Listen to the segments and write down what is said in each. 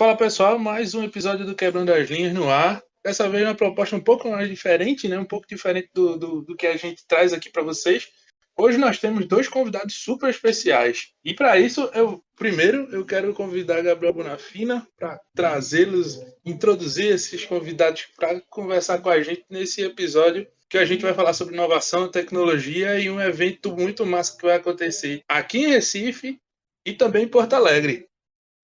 Fala pessoal, mais um episódio do Quebrando as Linhas no ar. Dessa vez uma proposta um pouco mais diferente, né? Um pouco diferente do que a gente traz aqui para vocês. Hoje nós temos dois convidados super especiais. E para isso, eu quero convidar Gabriel Bonafina para trazê-los, introduzir esses convidados para conversar com a gente nesse episódio que a gente vai falar sobre inovação, tecnologia e um evento muito massa que vai acontecer aqui em Recife e também em Porto Alegre.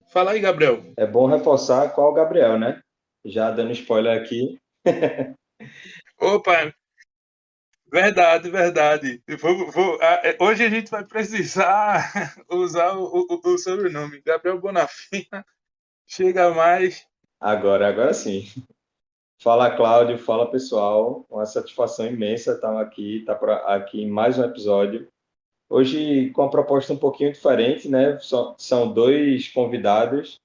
Fala aí, Gabriel. É bom reforçar qual o Gabriel, né? Já dando spoiler aqui. Opa, verdade, verdade. Hoje a gente vai precisar usar o sobrenome. Gabriel Bonafina. Chega mais. Agora sim. Fala, Cláudio. Fala, pessoal. Uma satisfação imensa estar aqui, aqui em mais um episódio. Hoje com uma proposta um pouquinho diferente, né? São dois convidados.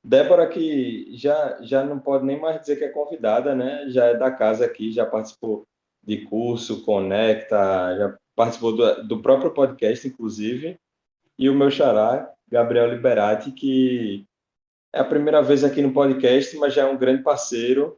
Débora, que já não pode nem mais dizer que é convidada, né? Já é da casa aqui, já participou de curso, Conecta, já participou do próprio podcast, inclusive. E o meu xará, Gabriel Liberati, que é a primeira vez aqui no podcast, mas já é um grande parceiro.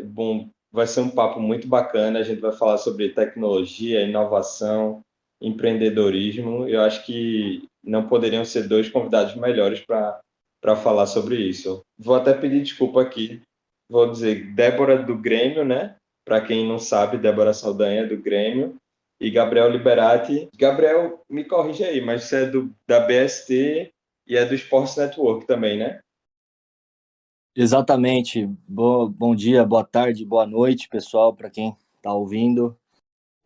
Bom, vai ser um papo muito bacana. A gente vai falar sobre tecnologia, inovação, empreendedorismo. Eu acho que não poderiam ser dois convidados melhores para falar sobre isso. Vou até pedir desculpa aqui. Vou dizer Débora do Grêmio, né? Para quem não sabe, Débora Saldanha do Grêmio e Gabriel Liberati. Gabriel, me corrija aí, mas você é da BST e é do Sports Network também, né? Exatamente. Bom dia, boa tarde, boa noite, pessoal, para quem está ouvindo.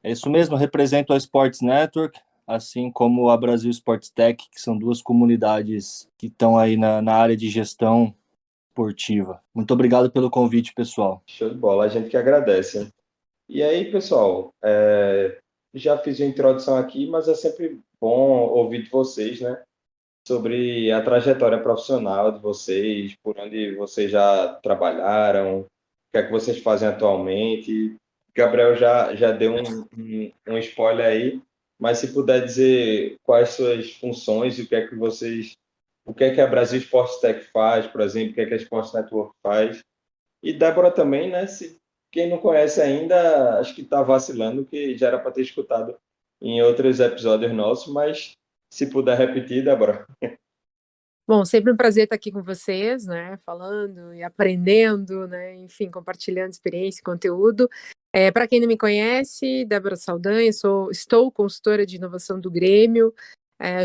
É isso mesmo, eu represento a Sports Network, assim como a Brasil Sports Tech, que são duas comunidades que estão aí na área de gestão esportiva. Muito obrigado pelo convite, pessoal. Show de bola, a gente que agradece. E aí, pessoal, já fiz a introdução aqui, mas é sempre bom ouvir de vocês, né? Sobre a trajetória profissional de vocês, por onde vocês já trabalharam, o que é que vocês fazem atualmente. Gabriel já deu um spoiler aí, mas se puder dizer quais suas funções e o que é que a Brasil Sports Tech faz, por exemplo, o que é que a Sports Network faz. E Débora também, né? Quem não conhece ainda, acho que está vacilando, que já era para ter escutado em outros episódios nossos, mas se puder repetir, Débora. Bom, sempre um prazer estar aqui com vocês, né, falando e aprendendo, né, enfim, compartilhando experiência e conteúdo. Para quem não me conhece, Débora Saldanha, estou consultora de inovação do Grêmio,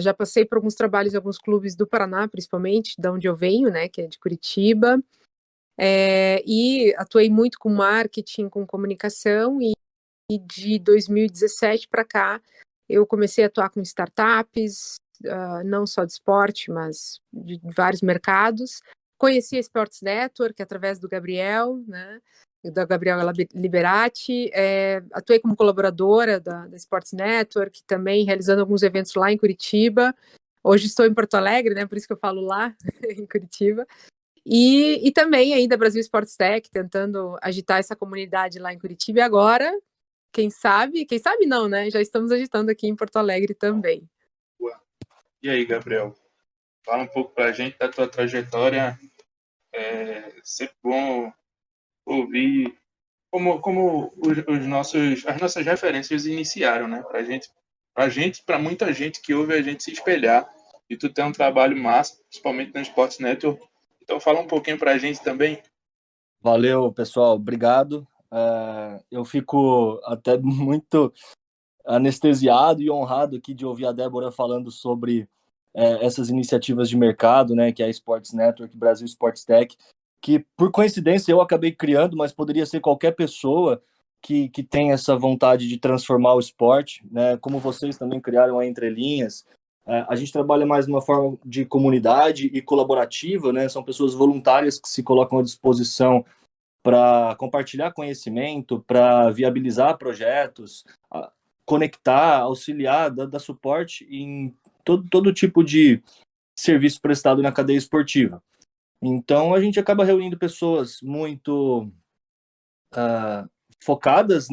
já passei por alguns trabalhos em alguns clubes do Paraná, principalmente, da onde eu venho, né, que é de Curitiba, e atuei muito com marketing, com comunicação, e de 2017 para cá eu comecei a atuar com startups, não só de esporte, mas de vários mercados. Conheci a Sports Network através do Gabriel, né? Da Gabriela Liberati. Atuei como colaboradora da Sports Network, também realizando alguns eventos lá em Curitiba. Hoje estou em Porto Alegre, né? Por isso que eu falo lá, em Curitiba. E também aí da Brasil Sports Tech, tentando agitar essa comunidade lá em Curitiba. E agora, quem sabe não, né? Já estamos agitando aqui em Porto Alegre também. E aí, Gabriel? Fala um pouco pra gente da tua trajetória. É sempre bom ouvir como as nossas referências iniciaram, né? Para muita gente que ouve a gente se espelhar. E tu tem um trabalho massa, principalmente no Sports Network. Então fala um pouquinho pra gente também. Valeu, pessoal, obrigado. Eu fico até muito anestesiado e honrado aqui de ouvir a Débora falando sobre essas iniciativas de mercado, né, que é a Sports Network, Brasil Sports Tech, que por coincidência eu acabei criando, mas poderia ser qualquer pessoa que tem essa vontade de transformar o esporte, né, como vocês também criaram a Entre Linhas. A gente trabalha mais numa forma de comunidade e colaborativa, né, são pessoas voluntárias que se colocam à disposição para compartilhar conhecimento, para viabilizar projetos, conectar, auxiliar, dar suporte em todo tipo de serviço prestado na cadeia esportiva. Então, a gente acaba reunindo pessoas muito focadas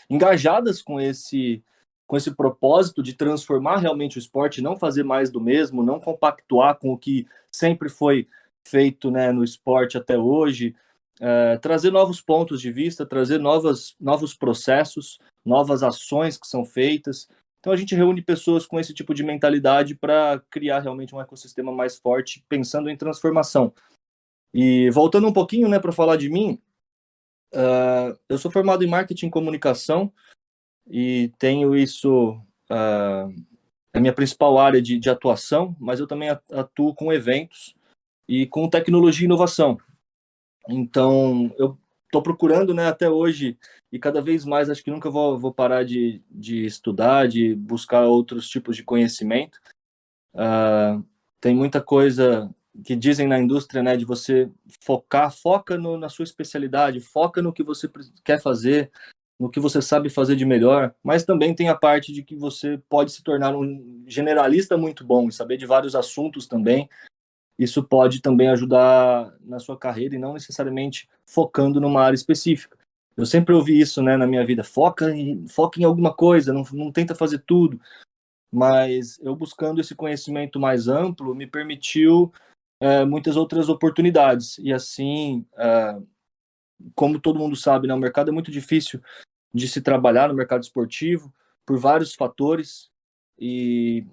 engajadas com esse com esse propósito de transformar realmente o esporte, não fazer mais do mesmo, não compactuar com o que sempre foi feito, né, no esporte até hoje, trazer novos pontos de vista, trazer novos processos, novas ações que são feitas. Então a gente reúne pessoas com esse tipo de mentalidade para criar realmente um ecossistema mais forte, pensando em transformação. E voltando um pouquinho, né, para falar de mim, eu sou formado em marketing e comunicação e tenho isso, é a minha principal área de atuação, mas eu também atuo com eventos e com tecnologia e inovação. Então, eu estou procurando, né, até hoje, e cada vez mais, acho que nunca vou parar de estudar, de buscar outros tipos de conhecimento. Tem muita coisa que dizem na indústria, né, de você foca na sua especialidade, foca no que você quer fazer, no que você sabe fazer de melhor, mas também tem a parte de que você pode se tornar um generalista muito bom e saber de vários assuntos também. Isso pode também ajudar na sua carreira e não necessariamente focando numa área específica. Eu sempre ouvi isso, né, na minha vida, foca em alguma coisa, não tenta fazer tudo, mas eu buscando esse conhecimento mais amplo me permitiu muitas outras oportunidades, e assim, como todo mundo sabe, né, o mercado é muito difícil de se trabalhar no mercado esportivo, por vários fatores, e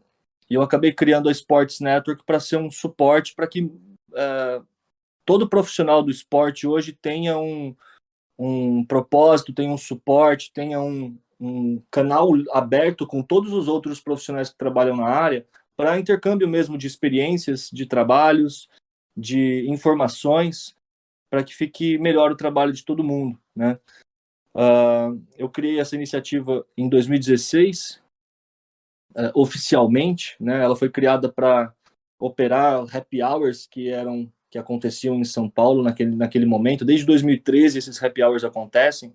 eu acabei criando a Sports Network para ser um suporte para que todo profissional do esporte hoje tenha um propósito, tenha um suporte, tenha um canal aberto com todos os outros profissionais que trabalham na área, para intercâmbio mesmo de experiências, de trabalhos, de informações, para que fique melhor o trabalho de todo mundo, né? Eu criei essa iniciativa em 2016, oficialmente, né? Ela foi criada para operar happy hours que aconteciam em São Paulo naquele momento. Desde 2013 esses happy hours acontecem.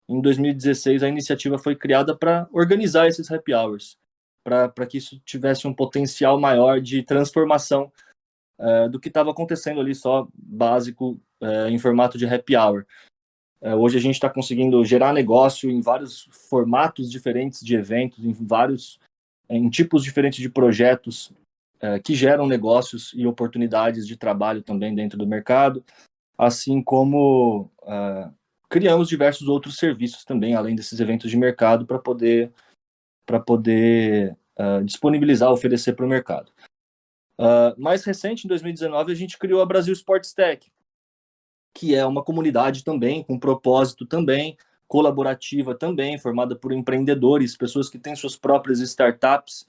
Em 2016 a iniciativa foi criada para organizar esses happy hours, para que isso tivesse um potencial maior de transformação do que estava acontecendo ali só básico em formato de happy hour. Hoje a gente está conseguindo gerar negócio em vários formatos diferentes de eventos, em tipos diferentes de projetos que geram negócios e oportunidades de trabalho também dentro do mercado, assim como criamos diversos outros serviços também, além desses eventos de mercado, para poder disponibilizar, oferecer para o mercado. Mais recente, em 2019, a gente criou a Brasil Sports Tech, que é uma comunidade também, com propósito também, colaborativa também, formada por empreendedores, pessoas que têm suas próprias startups,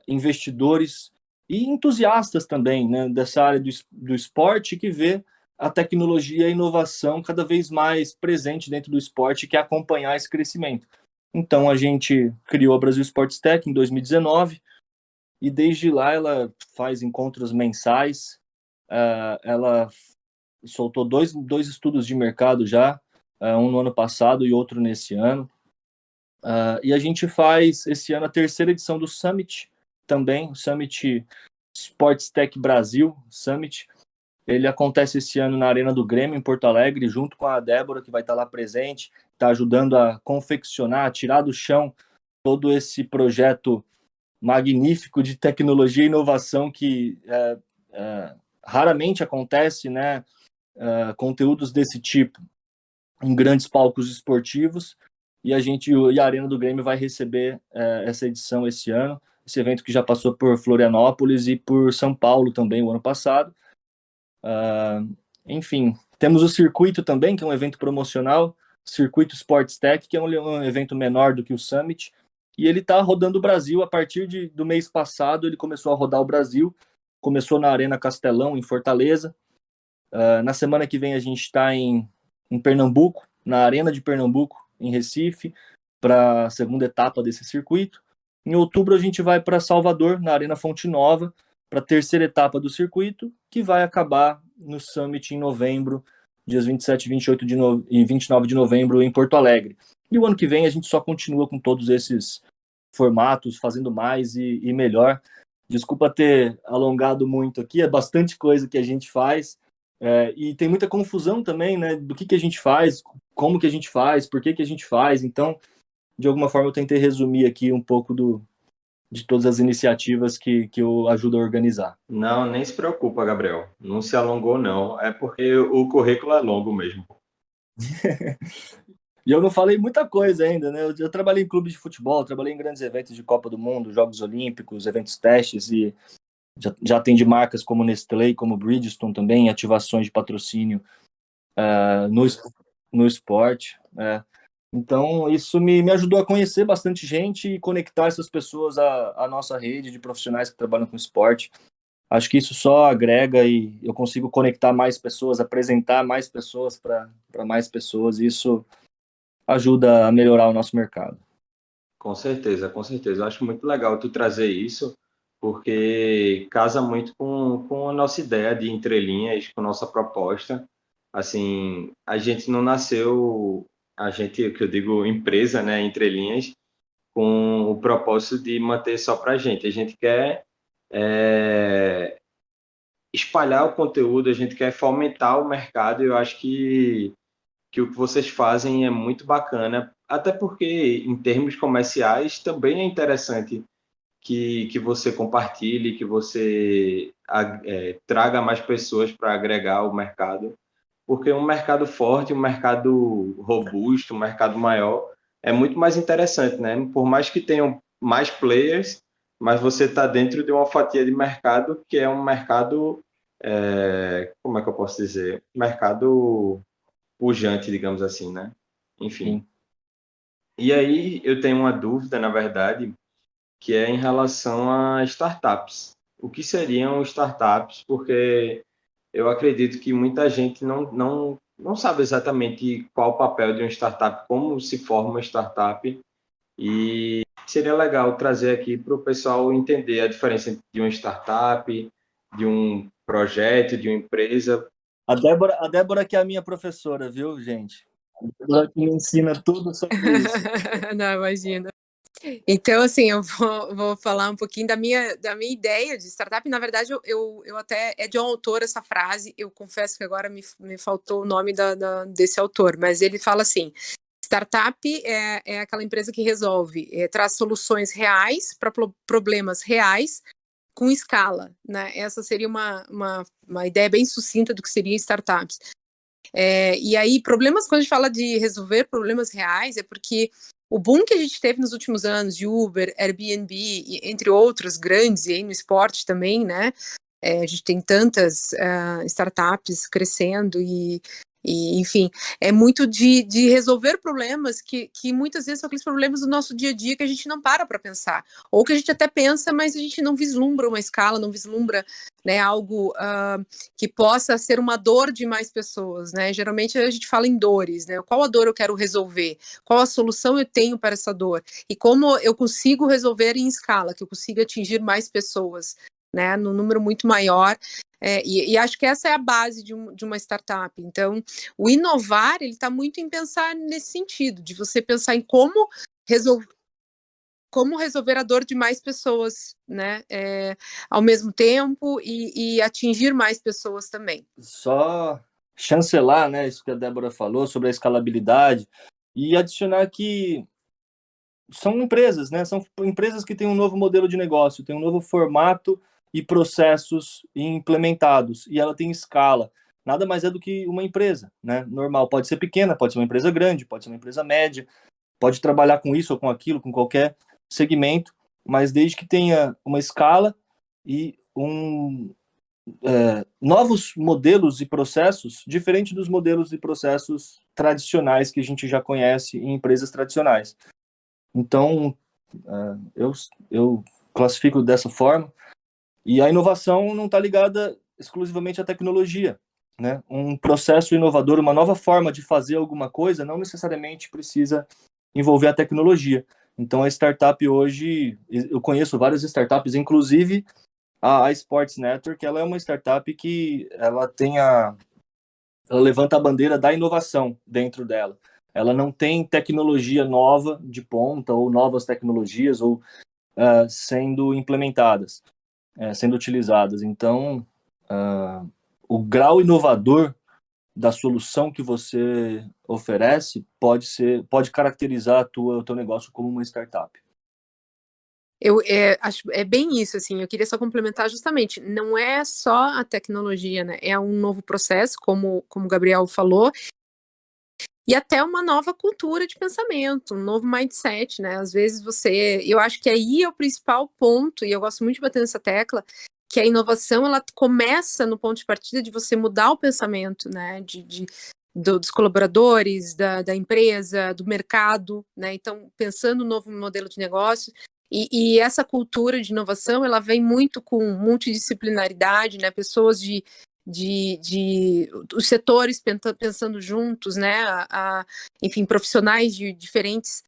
investidores e entusiastas também, né, dessa área do esporte, que vê a tecnologia e a inovação cada vez mais presente dentro do esporte, e quer acompanhar esse crescimento. Então, a gente criou a Brasil Sports Tech em 2019, e desde lá ela faz encontros mensais, ela soltou dois estudos de mercado já, um no ano passado e outro nesse ano. E a gente faz esse ano a terceira edição do Summit também, o Summit Sports Tech Brasil Summit. Ele acontece esse ano na Arena do Grêmio, em Porto Alegre, junto com a Débora, que vai estar lá presente, está ajudando a confeccionar, tirar do chão todo esse projeto magnífico de tecnologia e inovação que raramente acontece, né? Conteúdos desse tipo em grandes palcos esportivos, e a Arena do Grêmio vai receber essa edição esse ano, esse evento que já passou por Florianópolis e por São Paulo também o ano passado. Enfim, temos o circuito também, que é um evento promocional, Circuito Sports Tech, que é um evento menor do que o Summit, e ele está rodando o Brasil. A partir do mês passado ele começou a rodar o Brasil, começou na Arena Castelão, em Fortaleza. Na semana que vem a gente está em Pernambuco, na Arena de Pernambuco, em Recife, para a segunda etapa desse circuito. Em outubro a gente vai para Salvador, na Arena Fonte Nova, para a terceira etapa do circuito, que vai acabar no Summit em novembro, dias 27, 28 e 29 de novembro, em Porto Alegre. E o ano que vem a gente só continua com todos esses formatos, fazendo mais e melhor. Desculpa ter alongado muito aqui, é bastante coisa que a gente faz, e tem muita confusão também, né, do que a gente faz, como que a gente faz, por que a gente faz. Então, de alguma forma eu tentei resumir aqui um pouco de todas as iniciativas que eu ajudo a organizar. Não, nem se preocupa, Gabriel. Não se alongou, não. É porque o currículo é longo mesmo. E eu não falei muita coisa ainda, né? Eu trabalhei em clubes de futebol, trabalhei em grandes eventos de Copa do Mundo, Jogos Olímpicos, eventos testes, e já atendi marcas como Nestlé, como Bridgestone também, ativações de patrocínio no esporte. Então, isso me ajudou a conhecer bastante gente e conectar essas pessoas à nossa rede de profissionais que trabalham com esporte. Acho que isso só agrega e eu consigo conectar mais pessoas, apresentar mais pessoas para mais pessoas, e isso ajuda a melhorar o nosso mercado. Com certeza, com certeza. Eu acho muito legal tu trazer isso, porque casa muito com a nossa ideia de entrelinhas, com a nossa proposta. Assim, a gente não nasceu, a gente, o que eu digo, empresa, né, entrelinhas, com o propósito de manter só para a gente. A gente quer espalhar o conteúdo, a gente quer fomentar o mercado, e eu acho que o que vocês fazem é muito bacana, até porque, em termos comerciais, também é interessante que você compartilhe, que você traga mais pessoas para agregar o mercado, porque um mercado forte, um mercado robusto, um mercado maior, é muito mais interessante, né? Por mais que tenham mais players, mas você está dentro de uma fatia de mercado que é um mercado, como é que eu posso dizer? Mercado pujante, digamos assim, né? Enfim. Sim. E aí eu tenho uma dúvida, na verdade, que é em relação a startups. O que seriam startups? Porque eu acredito que muita gente não sabe exatamente qual o papel de uma startup, como se forma uma startup, e seria legal trazer aqui para o pessoal entender a diferença de uma startup, de um projeto, de uma empresa. A Débora que é a minha professora, viu, gente? A Débora que me ensina tudo sobre isso. Não, imagina. Então, assim, eu vou falar um pouquinho da minha ideia de startup. Na verdade, eu até é de um autor essa frase. Eu confesso que agora me faltou o nome desse autor, mas ele fala assim: startup é aquela empresa que resolve, traz soluções reais para problemas reais com escala, né? Essa seria uma ideia bem sucinta do que seria startups. E aí, problemas, quando a gente fala de resolver problemas reais, é porque o boom que a gente teve nos últimos anos de Uber, Airbnb, entre outros grandes, e aí no esporte também, né? A gente tem tantas startups crescendo enfim, é muito de resolver problemas que muitas vezes são aqueles problemas do nosso dia a dia que a gente não para pensar, ou que a gente até pensa, mas a gente não vislumbra uma escala, não vislumbra, né, algo que possa ser uma dor de mais pessoas, né? Geralmente a gente fala em dores, né? Qual a dor eu quero resolver? Qual a solução eu tenho para essa dor? E como eu consigo resolver em escala, que eu consiga atingir mais pessoas, né, num número muito maior, e acho que essa é a base de uma startup. Então, o inovar, ele está muito em pensar nesse sentido, de você pensar em como resolver a dor de mais pessoas, né, ao mesmo tempo e atingir mais pessoas também. Só chancelar, né, isso que a Débora falou sobre a escalabilidade e adicionar que são empresas, né? São empresas que têm um novo modelo de negócio, têm um novo formato e processos implementados, e ela tem escala. Nada mais é do que uma empresa, né? Normal, pode ser pequena, pode ser uma empresa grande, pode ser uma empresa média, pode trabalhar com isso ou com aquilo, com qualquer segmento, mas desde que tenha uma escala e novos modelos e processos, diferente dos modelos e processos tradicionais que a gente já conhece em empresas tradicionais. Então, eu classifico dessa forma. E a inovação não está ligada exclusivamente à tecnologia, né? Um processo inovador, uma nova forma de fazer alguma coisa, não necessariamente precisa envolver a tecnologia. Então, a startup hoje, eu conheço várias startups, inclusive a Sports Network, ela é uma startup que ela levanta a bandeira da inovação dentro dela. Ela não tem tecnologia nova de ponta ou novas tecnologias ou sendo implementadas, sendo utilizadas. Então, o grau inovador da solução que você oferece pode caracterizar o teu negócio como uma startup. Eu acho bem isso, assim, eu queria só complementar justamente, não é só a tecnologia, né, é um novo processo, como o Gabriel falou, e até uma nova cultura de pensamento, um novo mindset, né, às vezes eu acho que aí é o principal ponto, e eu gosto muito de bater nessa tecla, que a inovação, ela começa no ponto de partida de você mudar o pensamento, né, dos colaboradores, da empresa, do mercado, né, então, pensando no novo modelo de negócio, e essa cultura de inovação, ela vem muito com multidisciplinaridade, né? Pessoas os setores pensando juntos, né? Enfim, profissionais de diferentes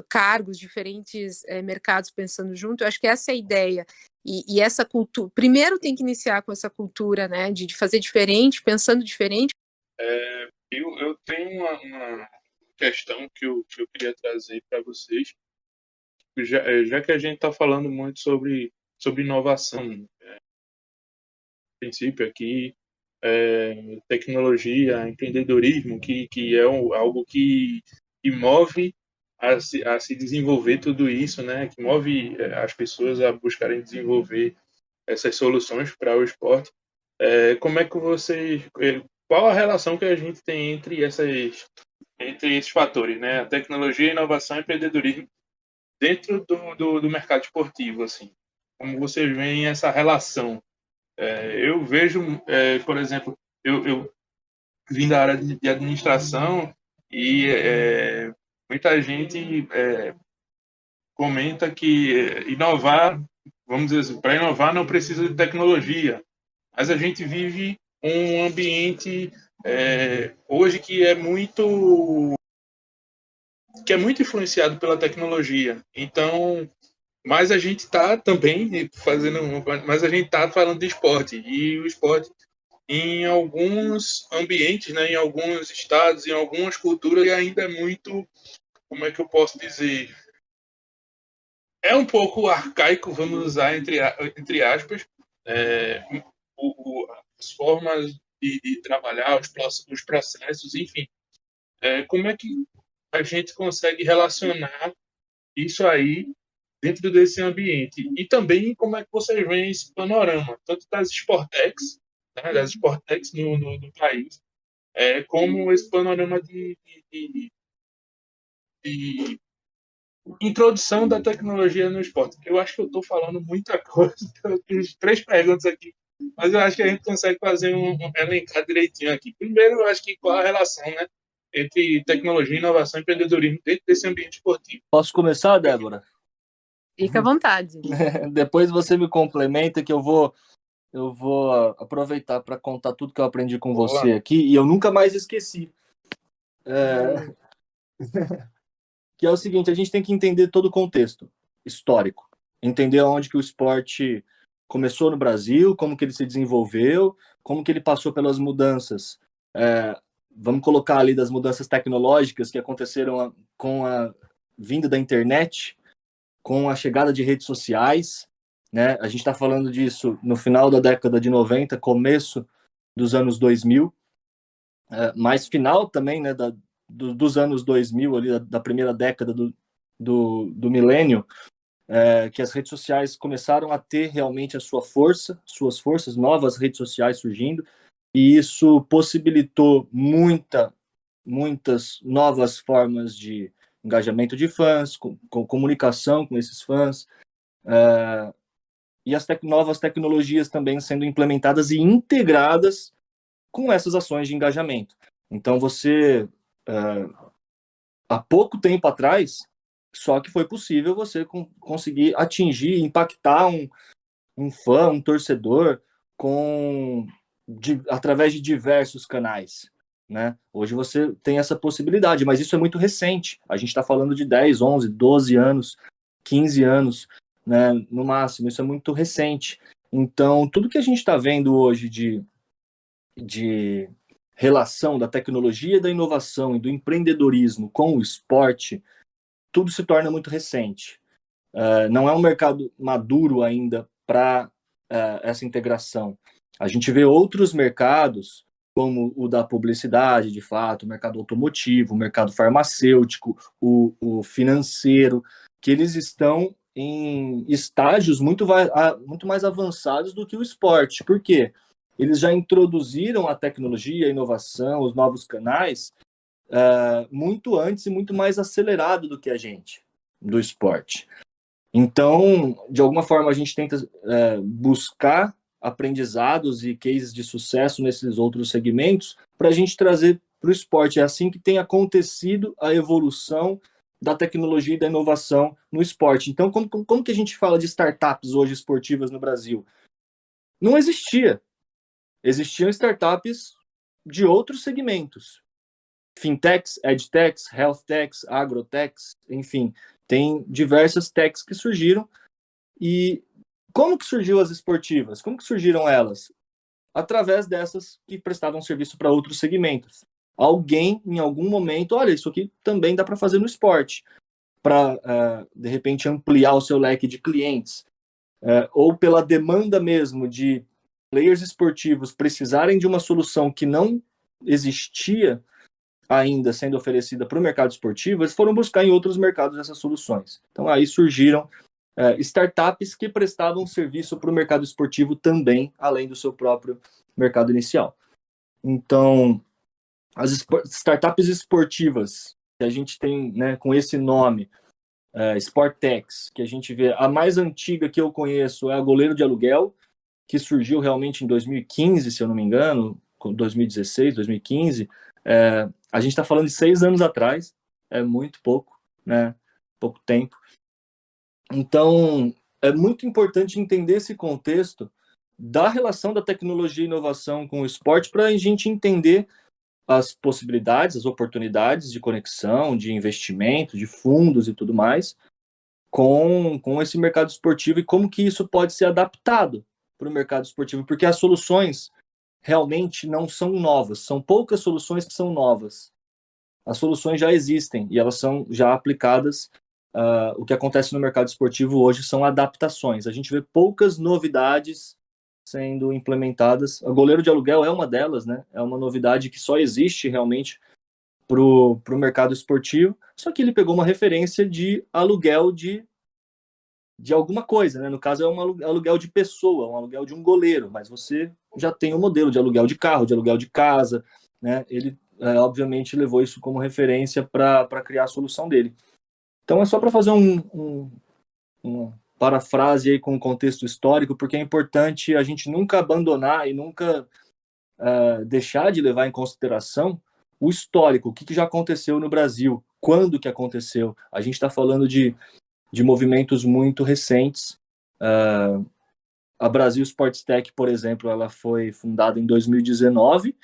cargos, diferentes mercados pensando junto. Eu acho que essa é a ideia. E essa cultura, primeiro tem que iniciar com essa cultura, né? De fazer diferente, pensando diferente. Eu tenho uma questão que eu queria trazer para vocês. Já que a gente está falando muito sobre inovação, princípio aqui, tecnologia, empreendedorismo, que é algo que move a se desenvolver tudo isso, né? Que move as pessoas a buscarem desenvolver essas soluções para o esporte. Como é que vocês... Qual a relação que a gente tem entre esses fatores, né? A tecnologia, inovação e empreendedorismo dentro do mercado esportivo, assim. Como vocês veem essa relação? Eu vejo, por exemplo, eu vim da área de administração e muita gente comenta que inovar, vamos dizer assim, para inovar não precisa de tecnologia, mas a gente vive um ambiente hoje que é muito influenciado pela tecnologia. Então, mas a gente está também mas a gente está falando de esporte e o esporte em alguns ambientes, né, em alguns estados, em algumas culturas ainda é muito, como é que eu posso dizer, é um pouco arcaico, vamos usar entre aspas, é, as formas de trabalhar, os processos, enfim. Como é que a gente consegue relacionar isso aí dentro desse ambiente? E também como é que vocês veem esse panorama, tanto das Sportex, né, das Sportex no país, como esse panorama de introdução da tecnologia no esporte. Eu acho que eu estou falando muita coisa, eu fiz 3 perguntas aqui, mas eu acho que a gente consegue fazer um elencar direitinho aqui. Primeiro, eu acho que qual a relação, né, entre tecnologia, inovação e empreendedorismo dentro desse ambiente esportivo. Posso começar, Débora? Fica à vontade. Depois você me complementa que eu vou aproveitar para contar tudo que eu aprendi com você aqui e eu nunca mais esqueci. Que é o seguinte, a gente tem que entender todo o contexto histórico, entender onde que o esporte começou no Brasil, como que ele se desenvolveu, como que ele passou pelas mudanças. Vamos colocar ali das mudanças tecnológicas que aconteceram com a vinda da internet, com a chegada de redes sociais, né? A gente está falando disso no final da década de 90, começo dos anos 2000, mas final também, né, dos anos 2000, ali, da primeira década do milênio, que as redes sociais começaram a ter realmente a suas forças, novas redes sociais surgindo, e isso possibilitou muitas novas formas de engajamento de fãs, com comunicação com esses fãs, e as novas tecnologias também sendo implementadas e integradas com essas ações de engajamento. Então, há pouco tempo atrás, só que foi possível você conseguir atingir, impactar um fã, um torcedor, através de diversos canais. Né? Hoje você tem essa possibilidade, mas isso é muito recente. A gente está falando de 10, 11, 12 anos, 15 anos, né, no máximo. Isso é muito recente. Então, tudo que a gente está vendo hoje de relação da tecnologia, da inovação e do empreendedorismo com o esporte, tudo se torna muito recente. Não é um mercado maduro ainda para essa integração. A gente vê outros mercados, como o da publicidade, de fato, o mercado automotivo, o mercado farmacêutico, o financeiro, que eles estão em estágios muito mais avançados do que o esporte. Por quê? Eles já introduziram a tecnologia, a inovação, os novos canais, muito antes e muito mais acelerado do que a gente, do esporte. Então, de alguma forma, a gente tenta buscar aprendizados e cases de sucesso nesses outros segmentos para a gente trazer para o esporte. É assim que tem acontecido a evolução da tecnologia e da inovação no esporte. Então, como que a gente fala de startups hoje esportivas no Brasil? Não existia. Existiam startups de outros segmentos. Fintechs, edtechs, healthtechs, agrotechs, enfim, tem diversas techs que surgiram. E como que surgiu as esportivas? Como que surgiram elas? Através dessas que prestavam serviço para outros segmentos. Alguém, em algum momento, olha, isso aqui também dá para fazer no esporte, para, de repente, ampliar o seu leque de clientes, ou pela demanda mesmo de players esportivos precisarem de uma solução que não existia ainda sendo oferecida para o mercado esportivo, eles foram buscar em outros mercados essas soluções. Então, aí surgiram startups que prestavam serviço para o mercado esportivo também, além do seu próprio mercado inicial. Então, as startups esportivas que a gente tem, né, com esse nome, Sportechs, que a gente vê, a mais antiga que eu conheço é a Goleiro de Aluguel, que surgiu realmente em 2015, se eu não me engano, 2016, 2015. A gente está falando de 6 anos atrás, é muito pouco, né? Pouco tempo. Então, é muito importante entender esse contexto da relação da tecnologia e inovação com o esporte para a gente entender as possibilidades, as oportunidades de conexão, de investimento, de fundos e tudo mais com esse mercado esportivo e como que isso pode ser adaptado para o mercado esportivo, porque as soluções realmente não são novas, são poucas soluções que são novas. As soluções já existem e elas são já aplicadas. O que acontece no mercado esportivo hoje são adaptações. A gente vê poucas novidades sendo implementadas. O goleiro de aluguel é uma delas, né? É uma novidade que só existe realmente para o mercado esportivo, só que ele pegou uma referência de aluguel de alguma coisa, né? No caso é um aluguel de pessoa, um aluguel de um goleiro, mas você já tem um modelo de aluguel de carro, de aluguel de casa, né? Ele, obviamente, levou isso como referência para criar a solução dele. Então é só para fazer uma parafrase aí com o contexto histórico, porque é importante a gente nunca abandonar e nunca deixar de levar em consideração o histórico, o que já aconteceu no Brasil, quando que aconteceu. A gente está falando de movimentos muito recentes. A Brasil Sports Tech, por exemplo, ela foi fundada em 2019,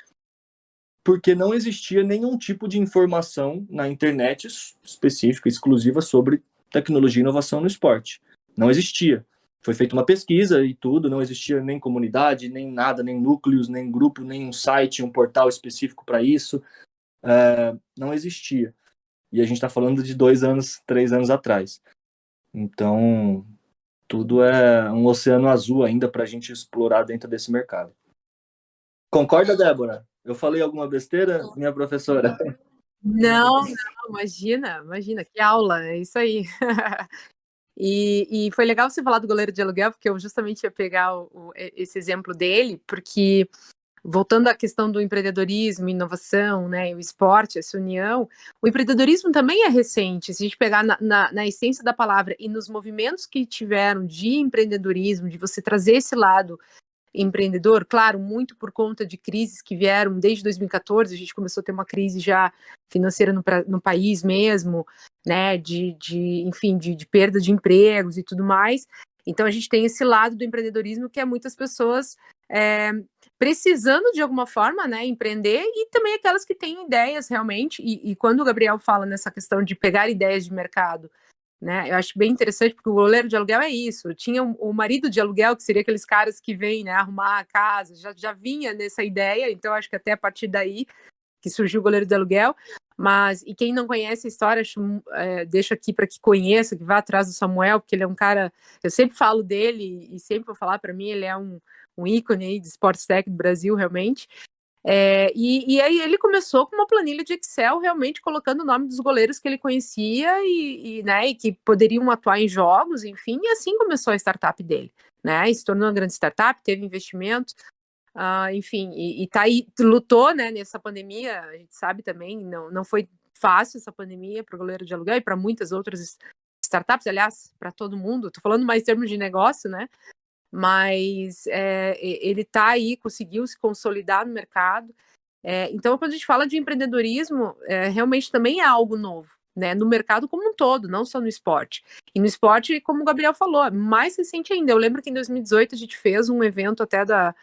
porque não existia nenhum tipo de informação na internet específica, exclusiva sobre tecnologia e inovação no esporte. Não existia. Foi feita uma pesquisa e tudo, não existia nem comunidade, nem nada, nem núcleos, nem grupo, nem um site, um portal específico para isso. Não existia. E a gente está falando de 2 anos, 3 anos atrás. Então, tudo é um oceano azul ainda para a gente explorar dentro desse mercado. Concorda, Débora? Eu falei alguma besteira, minha professora? Não, imagina, que aula, é isso aí. E foi legal você falar do goleiro de aluguel, porque eu justamente ia pegar esse exemplo dele, porque voltando à questão do empreendedorismo, inovação, né, e o esporte, essa união, o empreendedorismo também é recente. Se a gente pegar na essência da palavra e nos movimentos que tiveram de empreendedorismo, de você trazer esse lado empreendedor, claro, muito por conta de crises que vieram desde 2014, a gente começou a ter uma crise já financeira no país mesmo, né, enfim, de perda de empregos e tudo mais. Então a gente tem esse lado do empreendedorismo que é muitas pessoas precisando de alguma forma, né, empreender, e também aquelas que têm ideias realmente, e quando o Gabriel fala nessa questão de pegar ideias de mercado, né, eu acho bem interessante, porque o goleiro de aluguel é isso. Tinha o marido de aluguel, que seria aqueles caras que vêm, né, arrumar a casa, já vinha nessa ideia, então acho que até a partir daí que surgiu o goleiro de aluguel. Mas, e quem não conhece a história, deixo aqui para que conheça, que vá atrás do Samuel, porque ele é um cara, eu sempre falo dele, e sempre vou falar, para mim ele é um ícone aí de Sports Tech do Brasil, realmente. E aí ele começou com uma planilha de Excel, realmente colocando o nome dos goleiros que ele conhecia né, e que poderiam atuar em jogos, enfim, e assim começou a startup dele, né? E se tornou uma grande startup, teve investimento, enfim, e tá aí, lutou, né, nessa pandemia, a gente sabe também, não foi fácil essa pandemia para o goleiro de aluguel e para muitas outras startups, aliás, para todo mundo, tô falando mais em termos de negócio, né? Mas ele está aí, conseguiu se consolidar no mercado. Então, quando a gente fala de empreendedorismo, realmente também é algo novo, né? No mercado como um todo, não só no esporte. E no esporte, como o Gabriel falou, é mais recente ainda. Eu lembro que em 2018 a gente fez um evento até da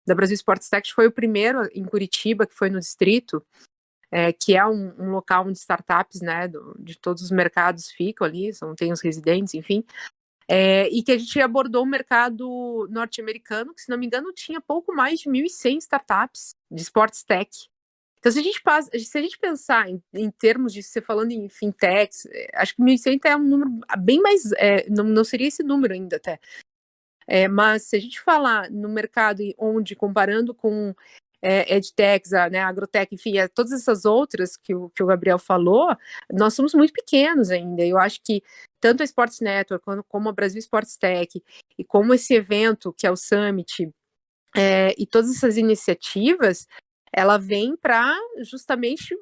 Brasil Sports Tech, foi o primeiro em Curitiba, que foi no Distrito, que é um local onde startups, né, de todos os mercados ficam ali, tem os residentes, enfim. E que a gente abordou o mercado norte-americano, que, se não me engano, tinha pouco mais de 1.100 startups de sports tech. Então, se a gente pensar em termos de você falando em fintechs, acho que 1.100 é um número bem mais. Não seria esse número ainda até. Mas se a gente falar no mercado onde, comparando com EdTechs, né, Agrotech, enfim, todas essas outras que o Gabriel falou, nós somos muito pequenos ainda. Eu acho que tanto a Sports Network como a Brasil Sports Tech e como esse evento que é o Summit e todas essas iniciativas, ela vem para justamente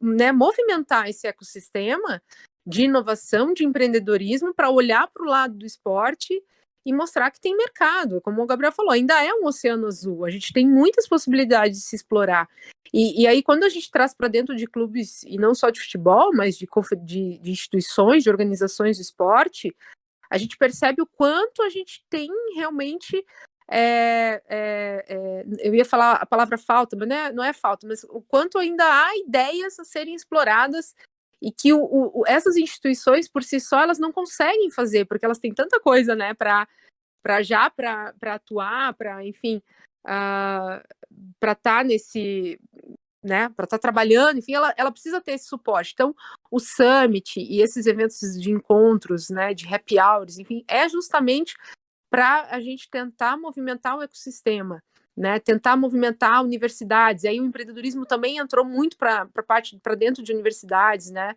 né, movimentar esse ecossistema de inovação, de empreendedorismo, para olhar para o lado do esporte e mostrar que tem mercado. Como o Gabriel falou, ainda é um oceano azul, a gente tem muitas possibilidades de se explorar. E aí, quando a gente traz para dentro de clubes, e não só de futebol, mas de instituições, de organizações de esporte, a gente percebe o quanto a gente tem realmente. Eu ia falar a palavra falta, mas não é falta, mas o quanto ainda há ideias a serem exploradas e que essas instituições por si só elas não conseguem fazer, porque elas têm tanta coisa, né, para atuar, para, enfim, para estar nesse, né, para estar trabalhando, enfim, ela precisa ter esse suporte. Então, o Summit e esses eventos de encontros, né, de happy hours, enfim, é justamente para a gente tentar movimentar o ecossistema, né, tentar movimentar universidades. E aí o empreendedorismo também entrou muito para dentro de universidades, né,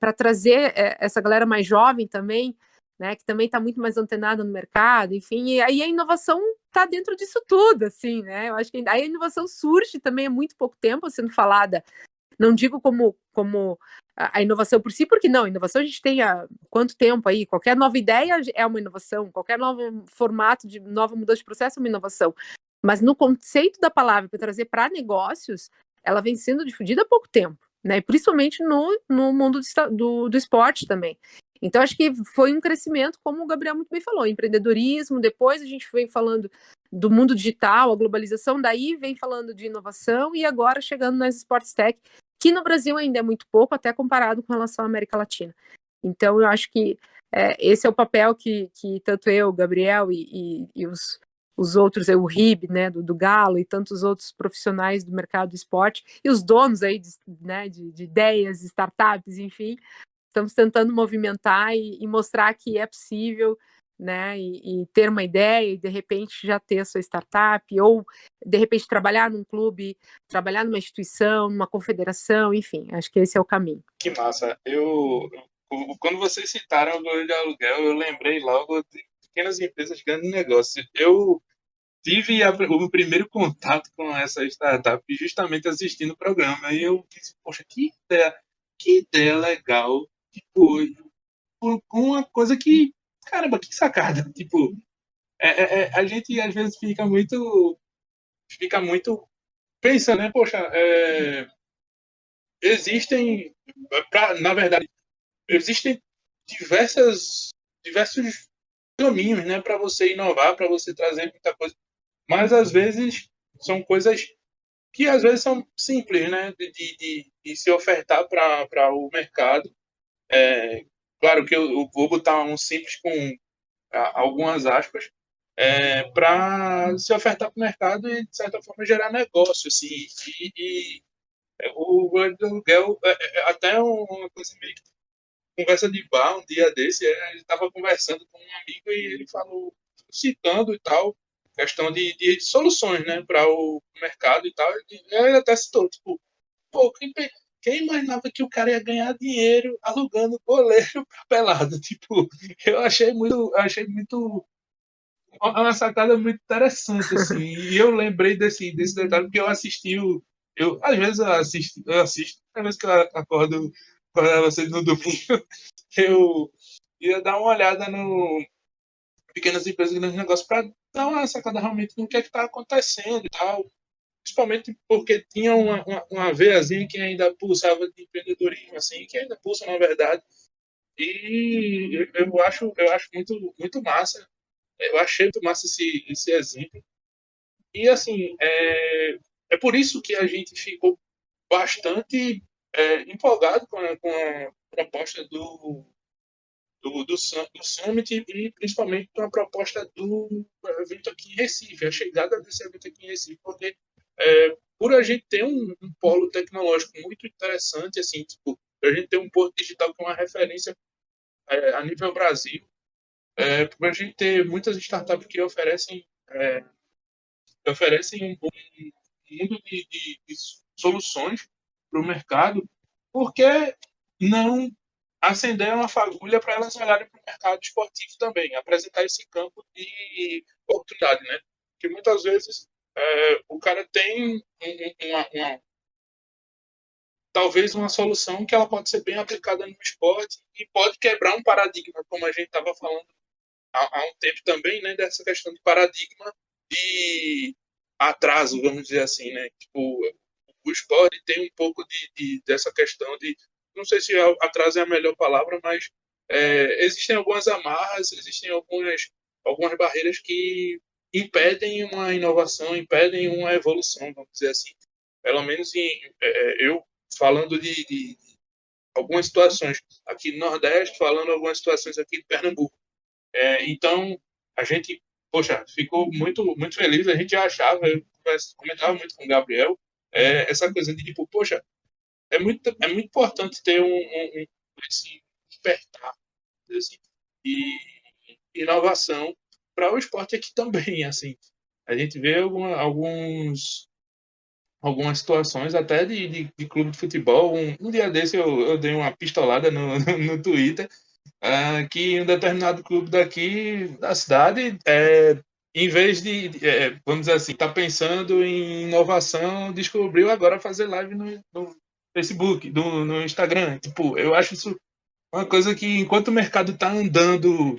para trazer essa galera mais jovem também, né, que também está muito mais antenada no mercado, enfim, e aí a inovação está dentro disso tudo, assim, né, eu acho que aí a inovação surge também há muito pouco tempo sendo falada, não digo como a inovação por si, porque não, inovação a gente tem há quanto tempo aí, qualquer nova ideia é uma inovação, qualquer novo formato de nova mudança de processo é uma inovação, mas no conceito da palavra para trazer para negócios, ela vem sendo difundida há pouco tempo, né, principalmente no mundo do esporte também. Então, acho que foi um crescimento, como o Gabriel muito bem falou, empreendedorismo, depois a gente vem falando do mundo digital, a globalização, daí vem falando de inovação e agora chegando nas Sports Tech, que no Brasil ainda é muito pouco, até comparado com relação à América Latina. Então, eu acho que esse é o papel que tanto eu, Gabriel e os outros, o RIB, né, do Galo e tantos outros profissionais do mercado do esporte, e os donos aí né, de ideias, startups, enfim, estamos tentando movimentar e mostrar que é possível, né, e ter uma ideia e de repente já ter a sua startup, ou de repente trabalhar num clube, trabalhar numa instituição, numa confederação, enfim, acho que esse é o caminho. Que massa. Quando vocês citaram o goleiro de aluguel, eu lembrei logo de pequenas empresas, grandes negócios. Eu tive o primeiro contato com essa startup justamente assistindo o programa, e eu disse, poxa, que ideia legal, tipo, uma coisa que, caramba, que sacada, tipo, a gente às vezes fica muito pensando, né, poxa, existem, na verdade, existem diversos caminhos, né, para você inovar, para você trazer muita coisa, mas às vezes são coisas que às vezes são simples, né, de se ofertar para o mercado. Claro que eu vou botar um simples com algumas aspas, para se ofertar para o mercado e, de certa forma, gerar negócio. Assim, o goleiro do aluguel até uma coisa meio que conversa de bar, um dia desse, ele estava conversando com um amigo e ele falou, citando e tal, questão de soluções, né, para o mercado e tal. E ele até citou, tipo, pô, quem imaginava que o cara ia ganhar dinheiro alugando goleiro pra pelado? Tipo, eu achei muito uma sacada muito interessante, assim. E eu lembrei desse detalhe porque eu assisti às vezes eu assisto, às vezes que eu acordo para vocês no domingo, eu ia dar uma olhada no Pequenas Empresas, Grandes Negócios para dar uma sacada realmente no que é que tá acontecendo e tal. Principalmente porque tinha uma veiazinha que ainda pulsava de empreendedorismo, assim, que ainda pulsa, na verdade. E eu acho muito, muito massa. Eu achei muito massa esse exemplo. E, assim, é por isso que a gente ficou bastante empolgado com a proposta do Summit e principalmente com a proposta do evento aqui em Recife, a chegada desse evento aqui em Recife, porque por a gente ter um polo tecnológico muito interessante, assim, tipo, a gente ter um porto digital que é uma referência a nível Brasil, por a gente ter muitas startups que oferecem um mundo de soluções para o mercado, por que não acender uma fagulha para elas olharem para o mercado esportivo também, apresentar esse campo de oportunidade, né? Que muitas vezes o cara tem talvez uma solução que ela pode ser bem aplicada no esporte e pode quebrar um paradigma, como a gente estava falando há um tempo também, né? Dessa questão de paradigma de atraso, vamos dizer assim, né? Tipo, o esporte tem um pouco dessa questão de, não sei se atraso é a melhor palavra, mas existem algumas amarras, existem algumas barreiras que impedem uma inovação, impedem uma evolução, vamos dizer assim. Pelo menos eu falando de algumas situações aqui no Nordeste, falando algumas situações aqui de Pernambuco. Então, a gente, poxa, ficou muito, muito feliz. A gente já achava, eu comentava muito com o Gabriel, essa coisa de tipo, poxa, é muito importante ter esse despertar assim, de inovação para o esporte aqui também. Assim, a gente vê algumas situações até de clube de futebol. Um dia desse eu dei uma pistolada no Twitter, que em um determinado clube daqui da cidade, em vez vamos dizer assim, tá pensando em inovação, descobriu agora fazer live no Facebook, no Instagram. Tipo, eu acho isso uma coisa que, enquanto o mercado está andando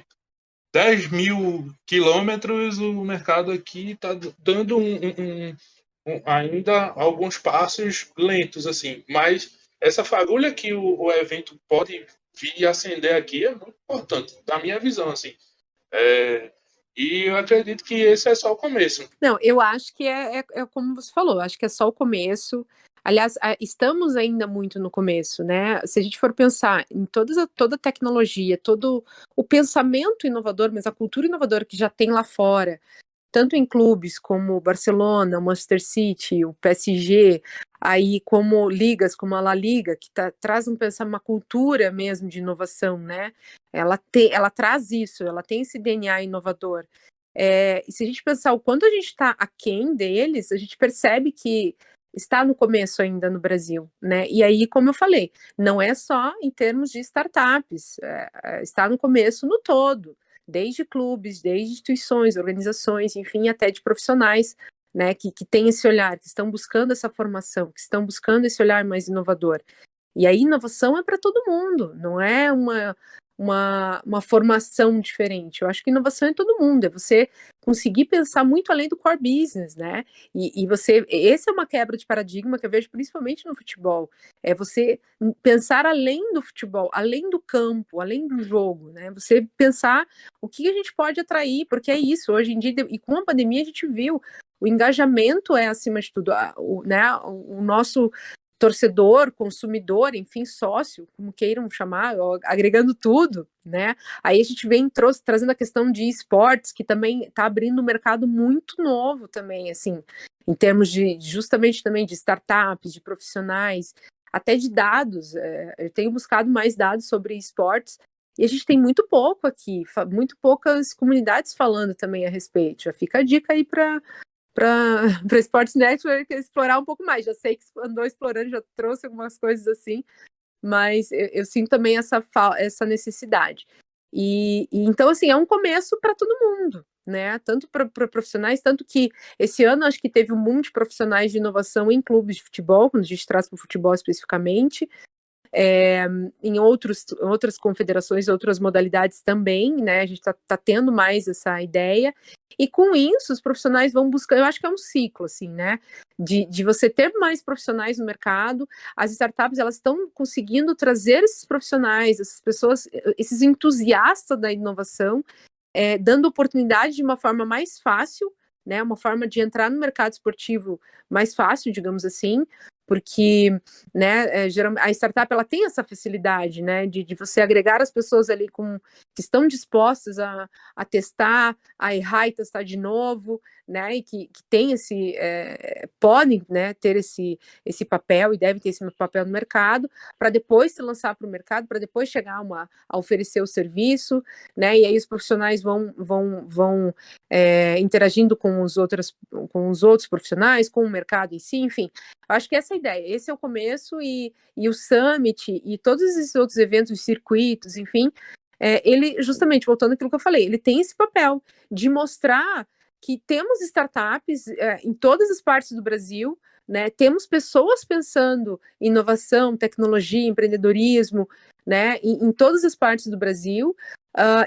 10 mil quilômetros, o mercado aqui está dando ainda alguns passos lentos, assim. Mas essa fagulha que o evento pode vir acender aqui é muito importante, da minha visão, assim. E eu acredito que esse é só o começo. Não, eu acho que é como você falou, acho que é só o começo. Aliás, estamos ainda muito no começo, né? Se a gente for pensar em toda a tecnologia, todo o pensamento inovador, mas a cultura inovadora que já tem lá fora, tanto em clubes como o Barcelona, o Manchester City, o PSG, aí como ligas como a La Liga, que traz uma cultura mesmo de inovação, né? Ela traz isso, ela tem esse DNA inovador. E se a gente pensar o quanto a gente está aquém deles, a gente percebe que está no começo ainda no Brasil, né? E aí, como eu falei, não é só em termos de startups, está no começo no todo, desde clubes, desde instituições, organizações, enfim, até de profissionais, né, que têm esse olhar, que estão buscando essa formação, que estão buscando esse olhar mais inovador. E a inovação é para todo mundo, não é uma formação diferente. Eu acho que inovação é todo mundo, é você conseguir pensar muito além do core business, né? Essa é uma quebra de paradigma que eu vejo principalmente no futebol. É você pensar além do futebol, além do campo, além do jogo, né? Você pensar o que a gente pode atrair, porque é isso, hoje em dia, e com a pandemia a gente viu, o engajamento é acima de tudo, né? O nosso torcedor, consumidor, enfim, sócio, como queiram chamar, agregando tudo, né? Aí a gente vem trazendo a questão de esportes, que também está abrindo um mercado muito novo também, assim, em termos de justamente também de startups, de profissionais, até de dados. Eu tenho buscado mais dados sobre esportes E a gente tem muito pouco aqui, muito poucas comunidades falando também a respeito. Já fica a dica aí para Sports Network explorar um pouco mais. Já sei que andou explorando, já trouxe algumas coisas assim, mas eu sinto também essa necessidade. E então, assim, é um começo para todo mundo, né? Tanto para profissionais, tanto que esse ano acho que teve um boom de profissionais de inovação em clubes de futebol, quando a gente traz para o futebol especificamente. Em outras confederações, outras modalidades também, né? A gente tá tendo mais essa ideia. E com isso, os profissionais vão buscar, eu acho que é um ciclo, assim, né? De você ter mais profissionais no mercado. As startups, elas estão conseguindo trazer esses profissionais, essas pessoas, esses entusiastas da inovação, dando oportunidade de uma forma mais fácil, né? Uma forma de entrar no mercado esportivo mais fácil, digamos assim, porque, né, geralmente a startup ela tem essa facilidade, né, de você agregar as pessoas ali que estão dispostas a testar, a errar e testar de novo, né, e que tem podem, né, ter esse papel e deve ter esse papel no mercado, para depois se lançar para o mercado, para depois chegar a oferecer o serviço, né, e aí os profissionais vão interagindo com os outros profissionais, com o mercado em si, enfim. Acho que essa é a ideia, esse é o começo e o Summit e todos esses outros eventos, circuitos, enfim, ele, justamente, voltando àquilo que eu falei, ele tem esse papel de mostrar que temos startups em todas as partes do Brasil, né, temos pessoas pensando em inovação, tecnologia, empreendedorismo, né, em todas as partes do Brasil,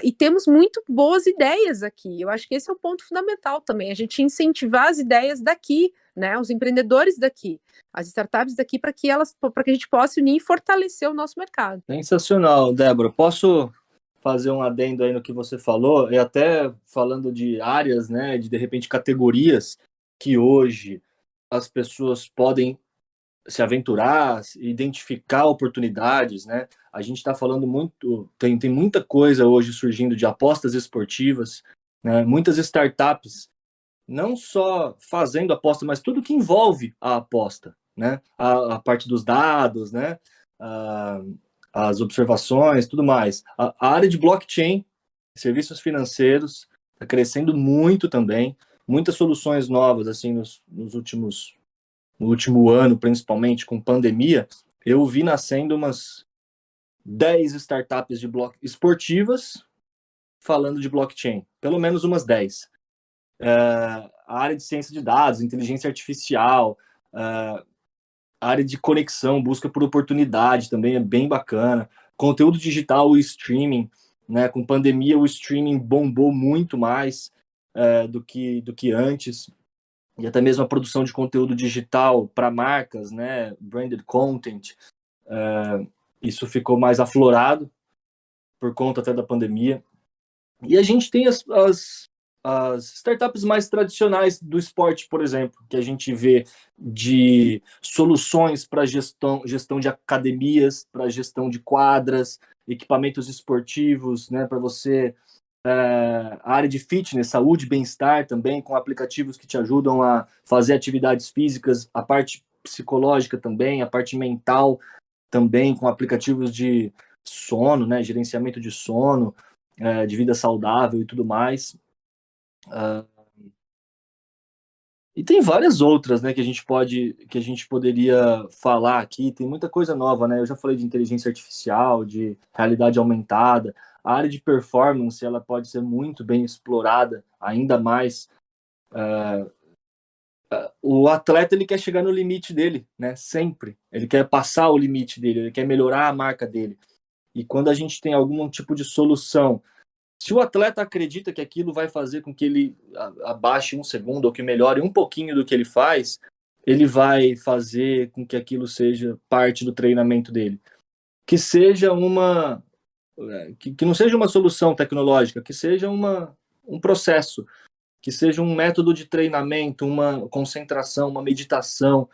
e temos muito boas ideias aqui. Eu acho que esse é um ponto fundamental também, a gente incentivar as ideias daqui, né, os empreendedores daqui, as startups daqui, para que a gente possa unir e fortalecer o nosso mercado. Sensacional, Débora. Posso fazer um adendo aí no que você falou, e até falando de áreas, né, de repente categorias que hoje as pessoas podem se aventurar, identificar oportunidades, né? A gente está falando muito, tem muita coisa hoje surgindo de apostas esportivas, né? Muitas startups não só fazendo aposta, mas tudo que envolve a aposta, né? A parte dos dados, né? As observações, tudo mais. A área de blockchain, serviços financeiros, está crescendo muito também. Muitas soluções novas, assim, no último ano, principalmente com pandemia, eu vi nascendo umas 10 startups esportivas falando de blockchain, pelo menos umas 10. A área de ciência de dados, inteligência artificial, a área de conexão, busca por oportunidade também é bem bacana. Conteúdo digital, o streaming, né? Com pandemia, o streaming bombou muito mais do que antes. E até mesmo a produção de conteúdo digital para marcas, né? Branded content, isso ficou mais aflorado por conta até da pandemia. E a gente tem as startups mais tradicionais do esporte, por exemplo, que a gente vê de soluções para gestão de academias, para gestão de quadras, equipamentos esportivos, né, para você, a área de fitness, saúde, bem-estar também, com aplicativos que te ajudam a fazer atividades físicas, a parte psicológica também, a parte mental também, com aplicativos de sono, né, gerenciamento de sono, de vida saudável e tudo mais. E tem várias outras, né, que a gente poderia falar aqui. Tem muita coisa nova, né? Eu já falei de inteligência artificial, de realidade aumentada. A área de performance, ela pode ser muito bem explorada, ainda mais. O atleta, ele quer chegar no limite dele, né? Sempre. Ele quer passar o limite dele, ele quer melhorar a marca dele. E quando a gente tem algum tipo de solução, se o atleta acredita que aquilo vai fazer com que ele abaixe um segundo ou que melhore um pouquinho do que ele faz, ele vai fazer com que aquilo seja parte do treinamento dele. Que seja que não seja uma solução tecnológica, que seja um processo, que seja um método de treinamento, uma concentração, uma meditação.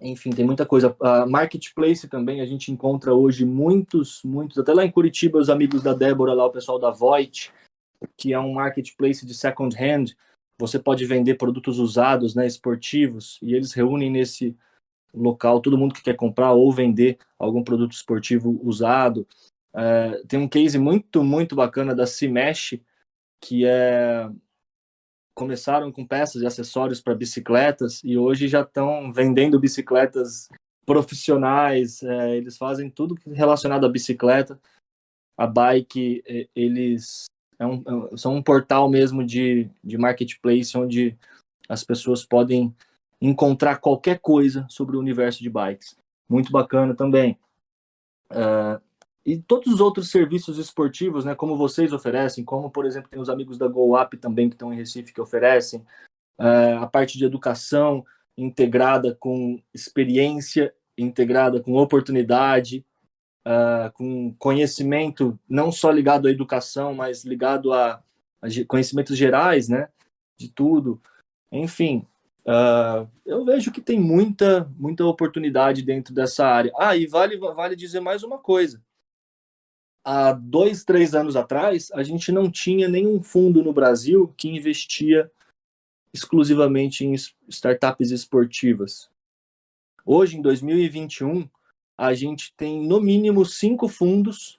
Enfim, tem muita coisa. A Marketplace também, a gente encontra hoje muitos, até lá em Curitiba, os amigos da Débora, lá o pessoal da Voit, que é um marketplace de second hand. Você pode vender produtos usados, né, esportivos, e eles reúnem nesse local todo mundo que quer comprar ou vender algum produto esportivo usado. Tem um case muito, muito bacana da Cimesh, que começaram com peças e acessórios para bicicletas e hoje já estão vendendo bicicletas profissionais, eles fazem tudo relacionado à bicicleta. A Bike, eles são um portal mesmo de marketplace, onde as pessoas podem encontrar qualquer coisa sobre o universo de bikes. Muito bacana também. E todos os outros serviços esportivos, né, como vocês oferecem, como, por exemplo, tem os amigos da GoUp também, que estão em Recife, que oferecem, a parte de educação integrada com experiência, integrada com oportunidade, com conhecimento não só ligado à educação, mas ligado a conhecimentos gerais, né, de tudo. Enfim, eu vejo que tem muita oportunidade dentro dessa área. E vale dizer mais uma coisa. Há 2, 3 anos atrás, a gente não tinha nenhum fundo no Brasil que investia exclusivamente em startups esportivas. Hoje, em 2021, a gente tem, no mínimo, 5 fundos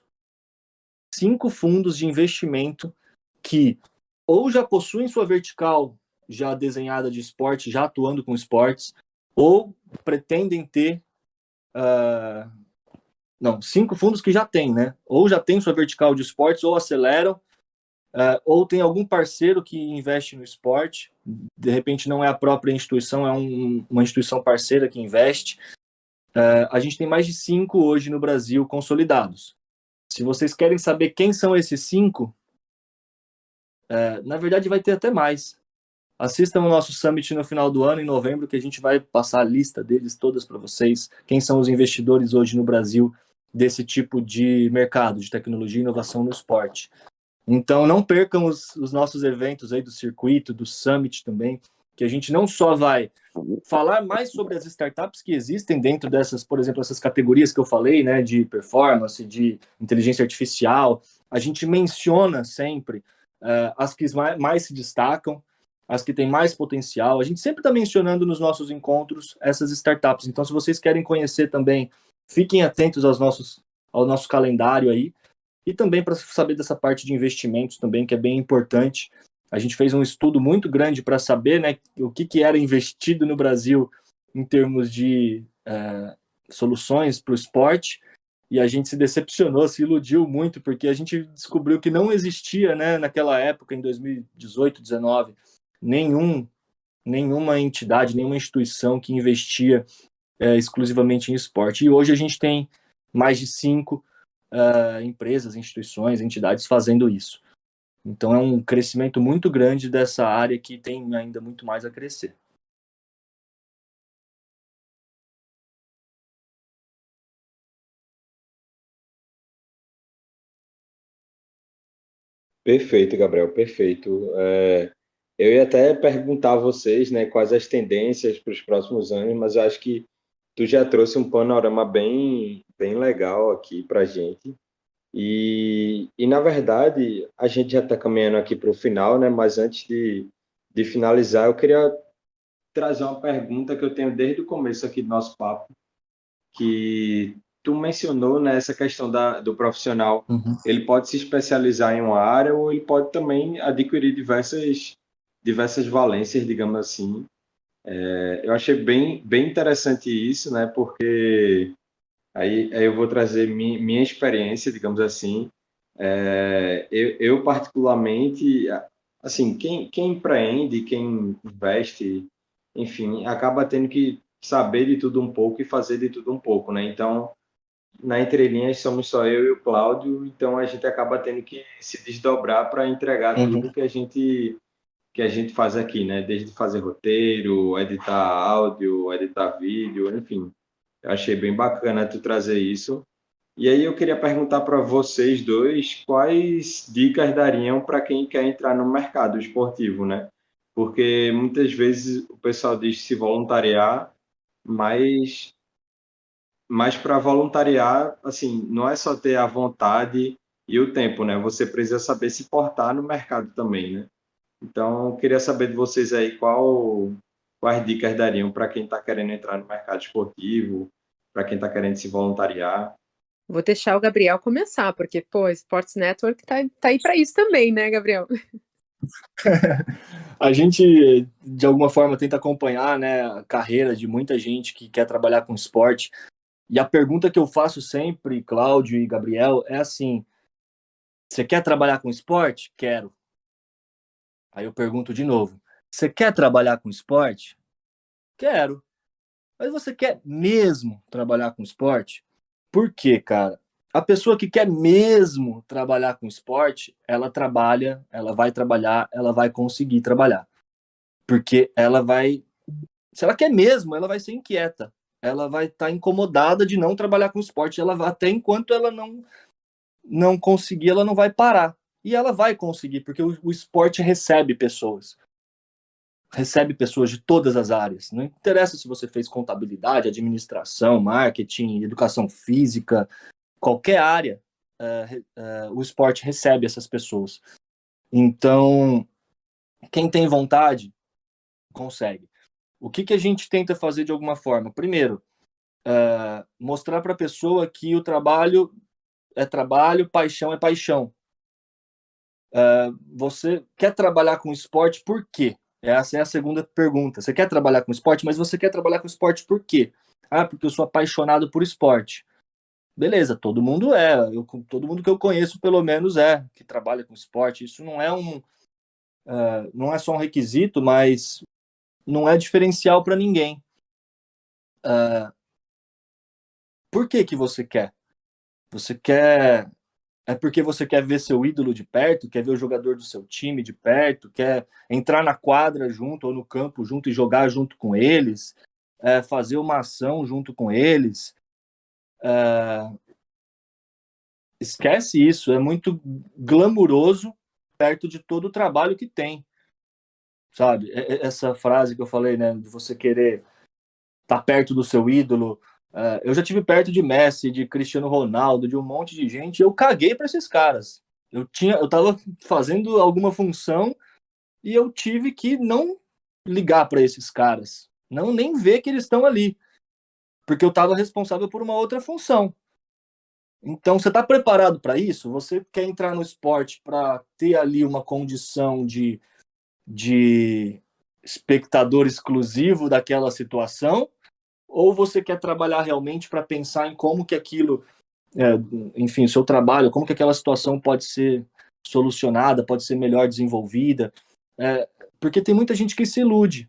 de investimento que ou já possuem sua vertical já desenhada de esporte, já atuando com esportes, ou pretendem ter... 5 fundos que já têm, né? Ou já tem sua vertical de esportes, ou aceleram, ou tem algum parceiro que investe no esporte, de repente não é a própria instituição, é uma instituição parceira que investe. A gente tem mais de 5 hoje no Brasil consolidados. Se vocês querem saber quem são esses 5, na verdade vai ter até mais. Assistam o nosso Summit no final do ano, em novembro, que a gente vai passar a lista deles todas para vocês, quem são os investidores hoje no Brasil desse tipo de mercado, de tecnologia e inovação no esporte. Então, não percam os nossos eventos aí do circuito, do Summit também, que a gente não só vai falar mais sobre as startups que existem dentro dessas, por exemplo, essas categorias que eu falei, né, de performance, de inteligência artificial, a gente menciona sempre as que mais se destacam, as que têm mais potencial. A gente sempre está mencionando nos nossos encontros essas startups. Então, se vocês querem conhecer também, fiquem atentos ao nosso calendário aí. E também para saber dessa parte de investimentos também, que é bem importante. A gente fez um estudo muito grande para saber, né, o que era investido no Brasil em termos de soluções para o esporte, e a gente se decepcionou, se iludiu muito, porque a gente descobriu que não existia, né, naquela época, em 2018, 2019, nenhuma entidade, nenhuma instituição que investia exclusivamente em esporte. E hoje a gente tem mais de 5 empresas, instituições, entidades fazendo isso. Então é um crescimento muito grande dessa área que tem ainda muito mais a crescer. Perfeito, Gabriel, perfeito. Eu ia até perguntar a vocês, né, quais as tendências para os próximos anos, mas eu acho que tu já trouxe um panorama bem legal aqui para a gente. E, na verdade, a gente já está caminhando aqui para o final, né? Mas antes de finalizar, eu queria trazer uma pergunta que eu tenho desde o começo aqui do nosso papo, que tu mencionou, né, essa questão do profissional. Uhum. Ele pode se especializar em uma área ou ele pode também adquirir diversas valências, digamos assim. Eu achei bem interessante isso, né? Porque aí eu vou trazer minha experiência, digamos assim. Eu particularmente, assim, quem empreende, quem investe, enfim, acaba tendo que saber de tudo um pouco e fazer de tudo um pouco, né? Então, na entrelinhas somos só eu e o Cláudio, então a gente acaba tendo que se desdobrar para entregar Uhum. tudo que a gente faz aqui, né? Desde fazer roteiro, editar áudio, editar vídeo, enfim. Eu achei bem bacana tu trazer isso. E aí eu queria perguntar para vocês dois quais dicas dariam para quem quer entrar no mercado esportivo, né? Porque muitas vezes o pessoal diz se voluntariar, mas para voluntariar, assim, não é só ter a vontade e o tempo, né? Você precisa saber se portar no mercado também, né? Então, eu queria saber de vocês aí quais dicas dariam para quem está querendo entrar no mercado esportivo, para quem está querendo se voluntariar. Vou deixar o Gabriel começar, porque, pô, Sports Network tá aí para isso também, né, Gabriel? A gente, de alguma forma, tenta acompanhar, né, a carreira de muita gente que quer trabalhar com esporte. E a pergunta que eu faço sempre, Cláudio e Gabriel, é assim: você quer trabalhar com esporte? Quero. Aí eu pergunto de novo: você quer trabalhar com esporte? Quero. Mas você quer mesmo trabalhar com esporte? Por quê, cara? A pessoa que quer mesmo trabalhar com esporte, ela trabalha, ela vai trabalhar, ela vai conseguir trabalhar. Porque ela vai. Se ela quer mesmo, ela vai ser inquieta. Ela vai estar incomodada de não trabalhar com esporte. Ela vai, até enquanto ela não conseguir, ela não vai parar. E ela vai conseguir, porque o esporte recebe pessoas de todas as áreas. Não interessa se você fez contabilidade, administração, marketing, educação física, qualquer área, o esporte recebe essas pessoas. Então, quem tem vontade, consegue. O que a gente tenta fazer de alguma forma? Primeiro, mostrar para a pessoa que o trabalho é trabalho, paixão é paixão. Você quer trabalhar com esporte por quê? Essa é a segunda pergunta. Você quer trabalhar com esporte, mas você quer trabalhar com esporte por quê? Ah, porque eu sou apaixonado por esporte. Beleza, todo mundo é. Todo mundo que eu conheço, pelo menos, que trabalha com esporte. Isso não é só um requisito, mas não é diferencial para ninguém. Por que você quer? Você quer É porque você quer ver seu ídolo de perto, quer ver o jogador do seu time de perto, quer entrar na quadra junto ou no campo junto e jogar junto com eles, fazer uma ação junto com eles. Esquece isso, é muito glamuroso perto de todo o trabalho que tem, sabe? Essa frase que eu falei, né, de você querer estar perto do seu ídolo. Eu já tive perto de Messi, de Cristiano Ronaldo, de um monte de gente, e eu caguei para esses caras. Eu tava fazendo alguma função e eu tive que não ligar para esses caras, não nem ver que eles estão ali, porque eu estava responsável por uma outra função. Então, você está preparado para isso? Você quer entrar no esporte para ter ali uma condição de espectador exclusivo daquela situação? Ou você quer trabalhar realmente para pensar em como que aquilo, enfim, o seu trabalho, como que aquela situação pode ser solucionada, pode ser melhor desenvolvida? Porque tem muita gente que se ilude,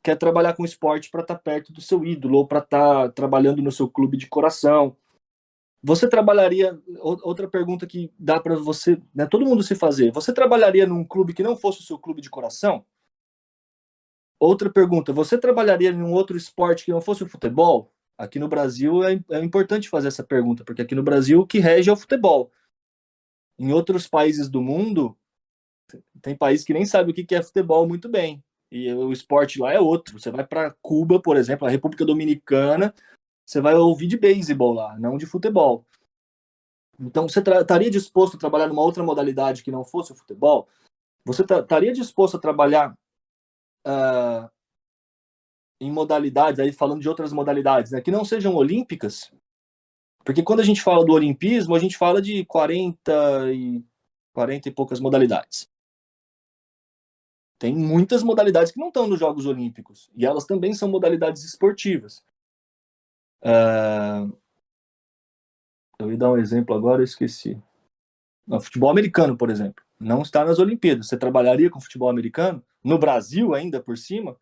quer trabalhar com esporte para estar perto do seu ídolo ou para estar trabalhando no seu clube de coração. Você trabalharia, outra pergunta que dá para você, né, todo mundo se fazer, você trabalharia num clube que não fosse o seu clube de coração? Outra pergunta, você trabalharia em um outro esporte que não fosse o futebol? Aqui no Brasil é importante fazer essa pergunta, porque aqui no Brasil o que rege é o futebol. Em outros países do mundo, tem países que nem sabem o que é futebol muito bem. E o esporte lá é outro. Você vai para Cuba, por exemplo, a República Dominicana, você vai ouvir de beisebol lá, não de futebol. Então, você estaria disposto a trabalhar numa outra modalidade que não fosse o futebol? Você estaria disposto a trabalhar em modalidades, aí falando de outras modalidades, né, que não sejam olímpicas? Porque quando a gente fala do olimpismo, a gente fala de 40 e poucas modalidades. Tem muitas modalidades que não estão nos Jogos Olímpicos, e elas também são modalidades esportivas. Eu ia dar um exemplo agora, eu esqueci. No futebol americano, por exemplo, não está nas Olimpíadas. Você trabalharia com futebol americano? No Brasil, ainda por cima?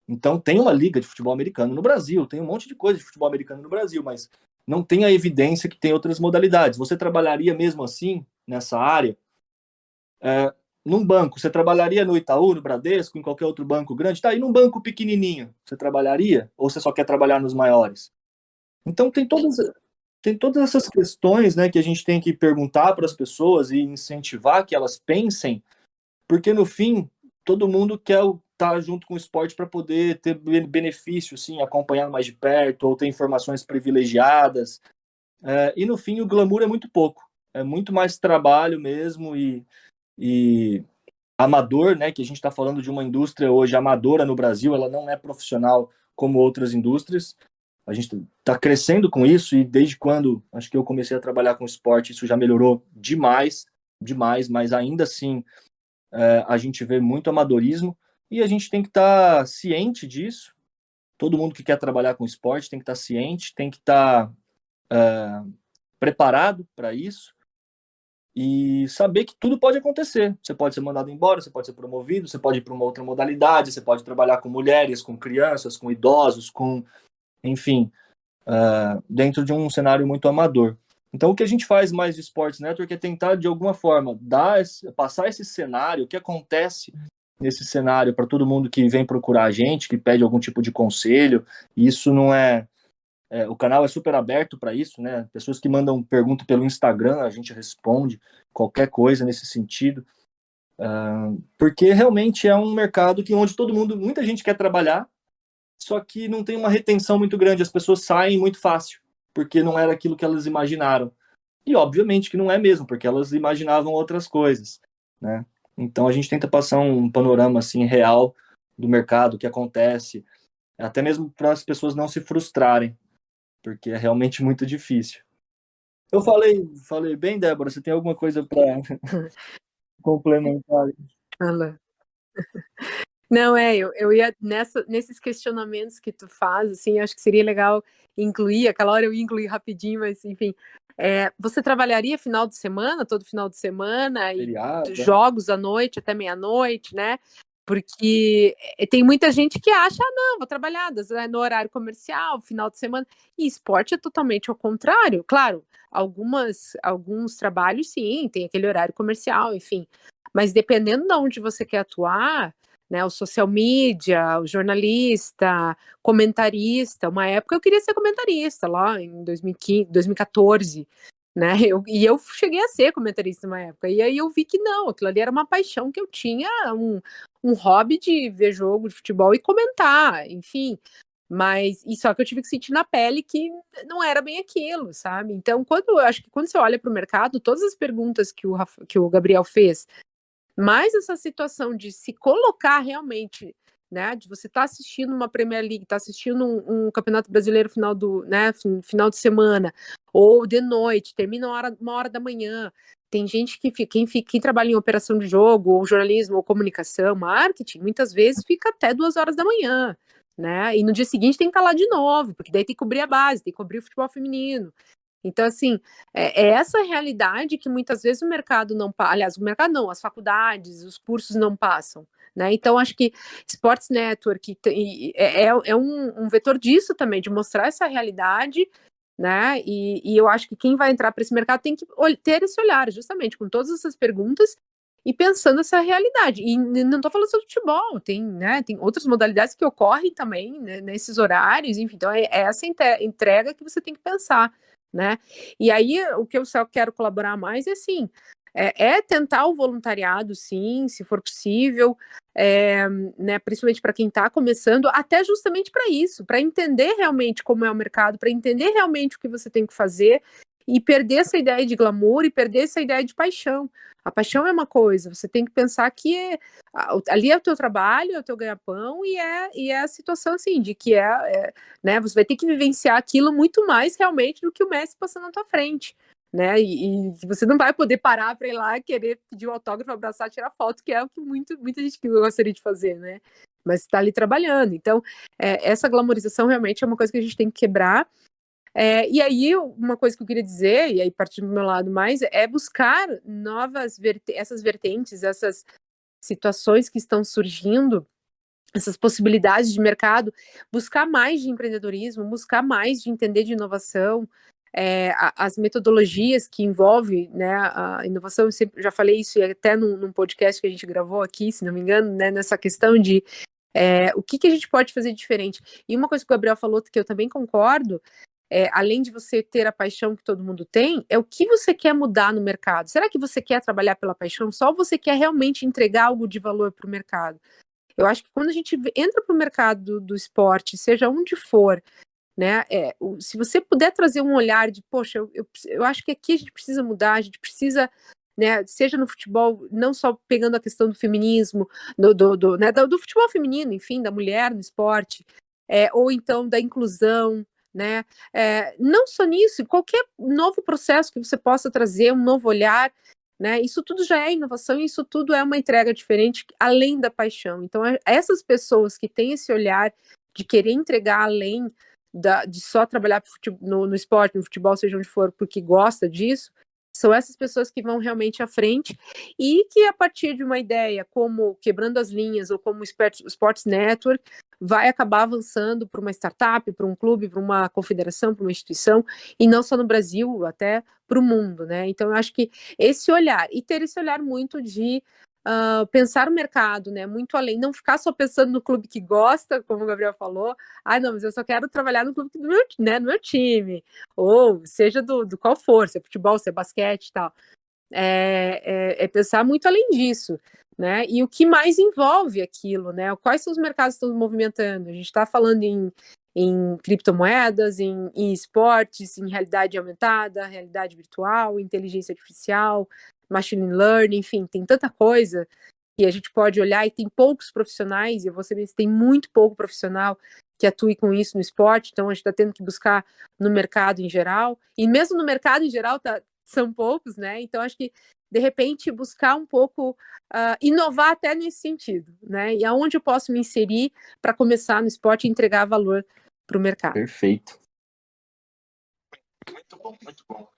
Então, tem uma liga de futebol americano no Brasil, tem um monte de coisa de futebol americano no Brasil, mas não tem a evidência que tem outras modalidades. Você trabalharia mesmo assim, nessa área? Num banco, você trabalharia no Itaú, no Bradesco, em qualquer outro banco grande? Tá, e num banco pequenininho, você trabalharia? Ou você só quer trabalhar nos maiores? Então, tem todas essas questões, né, que a gente tem que perguntar para as pessoas e incentivar que elas pensem, porque no fim, todo mundo quer estar junto com o esporte para poder ter benefício, sim, acompanhar mais de perto, ou ter informações privilegiadas. E no fim, o glamour é muito pouco. É muito mais trabalho mesmo e amador, né, que a gente está falando de uma indústria hoje amadora no Brasil, ela não é profissional como outras indústrias. A gente está crescendo com isso e desde quando acho que eu comecei a trabalhar com esporte, isso já melhorou demais, mas ainda assim a gente vê muito amadorismo e a gente tem que estar ciente disso. Todo mundo que quer trabalhar com esporte tem que estar ciente, tem que estar preparado para isso e saber que tudo pode acontecer. Você pode ser mandado embora, você pode ser promovido, você pode ir para uma outra modalidade, você pode trabalhar com mulheres, com crianças, com idosos, enfim, dentro de um cenário muito amador. Então, o que a gente faz mais de Sports Network é tentar, de alguma forma, passar esse cenário, o que acontece nesse cenário para todo mundo que vem procurar a gente, que pede algum tipo de conselho. Isso não o canal é super aberto para isso, né? Pessoas que mandam pergunta pelo Instagram, a gente responde qualquer coisa nesse sentido, porque realmente é um mercado onde muita gente quer trabalhar, só que não tem uma retenção muito grande, as pessoas saem muito fácil, porque não era aquilo que elas imaginaram. E obviamente que não é mesmo, porque elas imaginavam outras coisas, né? Então a gente tenta passar um panorama assim real do mercado, o que acontece, até mesmo para as pessoas não se frustrarem, porque é realmente muito difícil. Eu falei bem, Débora, você tem alguma coisa para complementar? Não, eu ia nesses questionamentos que tu faz, assim, acho que seria legal incluir, aquela hora eu ia incluir rapidinho, mas enfim, você trabalharia todo final de semana, e Feriado, jogos à noite, até meia-noite, né? Porque tem muita gente que acha, não, vou trabalhar no horário comercial, final de semana, e esporte é totalmente ao contrário. Claro, alguns trabalhos, sim, tem aquele horário comercial, enfim, mas dependendo de onde você quer atuar, né, o social media, o jornalista, comentarista. Uma época eu queria ser comentarista, lá em 2015, 2014, né? E eu cheguei a ser comentarista numa época. E aí eu vi que não, aquilo ali era uma paixão que eu tinha, um hobby de ver jogo de futebol e comentar, enfim. Mas só que eu tive que sentir na pele que não era bem aquilo, sabe? Então, eu acho que quando você olha para o mercado, todas as perguntas que o Gabriel fez, mas essa situação de se colocar realmente, né, de você estar assistindo uma Premier League, estar assistindo um Campeonato Brasileiro final de semana, ou de noite, termina uma hora da manhã. Tem gente quem trabalha em operação de jogo, ou jornalismo, ou comunicação, marketing, muitas vezes fica até 2 horas da manhã, né? E no dia seguinte tem que estar lá de novo, porque daí tem que cobrir a base, tem que cobrir o futebol feminino. Então, assim, é essa realidade que muitas vezes o mercado não passa. Aliás, o mercado não, as faculdades, os cursos não passam, né? Então, acho que Sports Network é um vetor disso também, de mostrar essa realidade, né? E eu acho que quem vai entrar para esse mercado tem que ter esse olhar, justamente, com todas essas perguntas e pensando essa realidade. E não estou falando só do futebol, tem outras modalidades que ocorrem também, né, nesses horários, enfim. Então, é essa entrega que você tem que pensar, né? E aí, o que eu só quero colaborar mais é assim, tentar o voluntariado, sim, se for possível, né, principalmente para quem está começando, até justamente para isso, para entender realmente como é o mercado, para entender realmente o que você tem que fazer e perder essa ideia de glamour e perder essa ideia de paixão. A paixão é uma coisa, você tem que pensar que ali é o teu trabalho, é o teu ganha-pão e é a situação assim, de que né, você vai ter que vivenciar aquilo muito mais realmente do que o Messi passando na tua frente, né, e você não vai poder parar para ir lá querer pedir um autógrafo, abraçar, tirar foto, que é o que muita gente que gostaria de fazer, né, mas está ali trabalhando. Então, essa glamorização realmente é uma coisa que a gente tem que quebrar. E aí, uma coisa que eu queria dizer, e aí partindo do meu lado mais, é buscar essas vertentes, essas situações que estão surgindo, essas possibilidades de mercado, buscar mais de empreendedorismo, buscar mais de entender de inovação, as metodologias que envolvem, né, a inovação. Eu sempre já falei isso até num podcast que a gente gravou aqui, se não me engano, né, nessa questão de o que a gente pode fazer diferente. E uma coisa que o Gabriel falou, que eu também concordo, além de você ter a paixão que todo mundo tem, é o que você quer mudar no mercado. Será que você quer trabalhar pela paixão só ou você quer realmente entregar algo de valor para o mercado? Eu acho que quando a gente entra para o mercado do esporte, seja onde for, né, se você puder trazer um olhar de, poxa, eu acho que aqui a gente precisa mudar, a gente precisa, né, seja no futebol, não só pegando a questão do feminismo, do futebol feminino, enfim, da mulher no esporte, ou então da inclusão, né? Não só nisso, qualquer novo processo que você possa trazer, um novo olhar, né? Isso tudo já é inovação, isso tudo é uma entrega diferente, além da paixão. Então, essas pessoas que têm esse olhar de querer entregar além de só trabalhar no esporte, no futebol, seja onde for, porque gosta disso, são essas pessoas que vão realmente à frente e que, a partir de uma ideia como Quebrando as Linhas ou como Sports Network, vai acabar avançando para uma startup, para um clube, para uma confederação, para uma instituição, e não só no Brasil, até para o mundo, né? Então, eu acho que esse olhar, e ter esse olhar muito de pensar o mercado, né? Muito além, não ficar só pensando no clube que gosta, como o Gabriel falou, não, mas eu só quero trabalhar no clube do meu time, ou seja do qual for, se é futebol, se é basquete e tal. É pensar muito além disso, né? E o que mais envolve aquilo, né? Quais são os mercados que estão movimentando? A gente está falando em criptomoedas, em esportes, em realidade aumentada, realidade virtual, inteligência artificial, machine learning, enfim, tem tanta coisa que a gente pode olhar e tem poucos profissionais, e eu vou saber se tem muito pouco profissional que atue com isso no esporte, então a gente está tendo que buscar no mercado em geral, e mesmo no mercado em geral são poucos, né? Então acho que de repente buscar um pouco inovar até nesse sentido, né? E aonde eu posso me inserir para começar no esporte e entregar valor para o mercado. Perfeito. Muito bom, muito bom.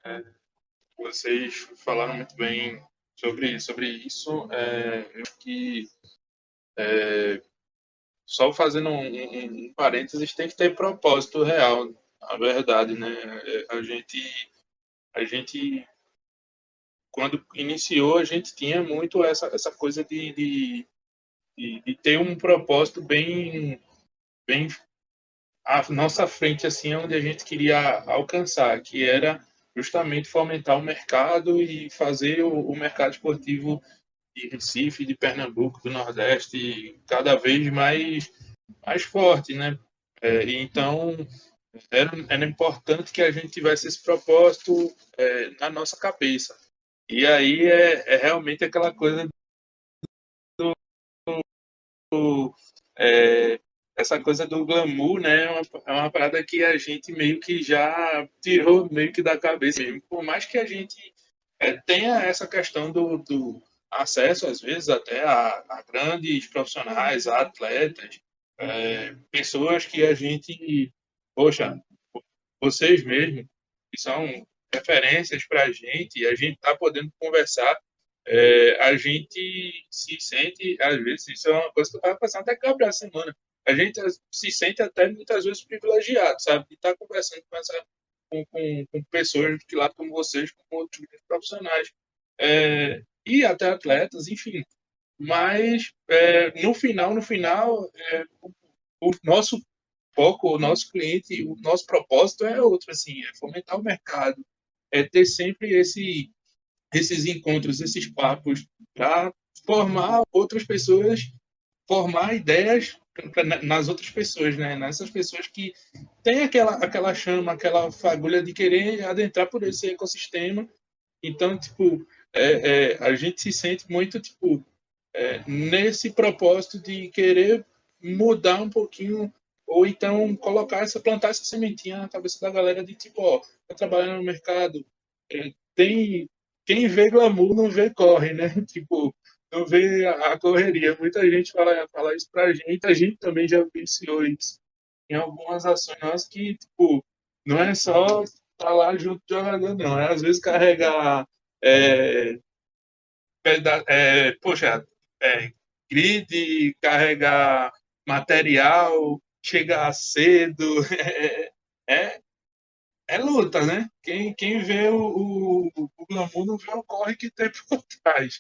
Vocês falaram muito bem sobre isso. Eu acho que só fazendo um parênteses, tem que ter propósito real, a verdade, né? A gente quando iniciou, a gente tinha muito essa coisa de ter um propósito bem à nossa frente, assim, onde a gente queria alcançar, que era justamente fomentar o mercado e fazer o mercado esportivo de Recife, de Pernambuco, do Nordeste, cada vez mais forte, né? Então, era importante que a gente tivesse esse propósito na nossa cabeça. E aí é realmente aquela coisa é, essa coisa do glamour, né? É uma parada que a gente meio que já tirou meio que da cabeça mesmo. Por mais que a gente tenha essa questão do acesso, às vezes, até a grandes profissionais, a atletas, pessoas que a gente, poxa, vocês mesmos, que são referências para a gente está podendo conversar, a gente se sente, às vezes, isso é uma coisa que eu estava pensando até que a semana, a gente se sente até muitas vezes privilegiado, sabe, de estar conversando com pessoas que lá como vocês, com outros profissionais, e até atletas, enfim. Mas, no final, o nosso foco, o nosso cliente, o nosso propósito é outro, assim, é fomentar o mercado, é ter sempre esses encontros, esses papos para formar outras pessoas, formar ideias nas outras pessoas, né? Nessas pessoas que têm aquela chama, aquela fagulha de querer adentrar por esse ecossistema. Então, tipo, a gente se sente muito, tipo, nesse propósito de querer mudar um pouquinho ou então plantar essa sementinha na cabeça da galera de tipo, ó, tá trabalhando no mercado, tem quem vê glamour não vê corre, né? Tipo, não vê a correria. Muita gente fala isso pra gente, a gente também já vivenciou isso em algumas ações nossas que, tipo, não é só estar lá junto do jogador, não. É às vezes carregar poxa, grid, carregar material, chegar cedo, é, é luta, né? Quem vê o glamour não vê o corre que tem por trás.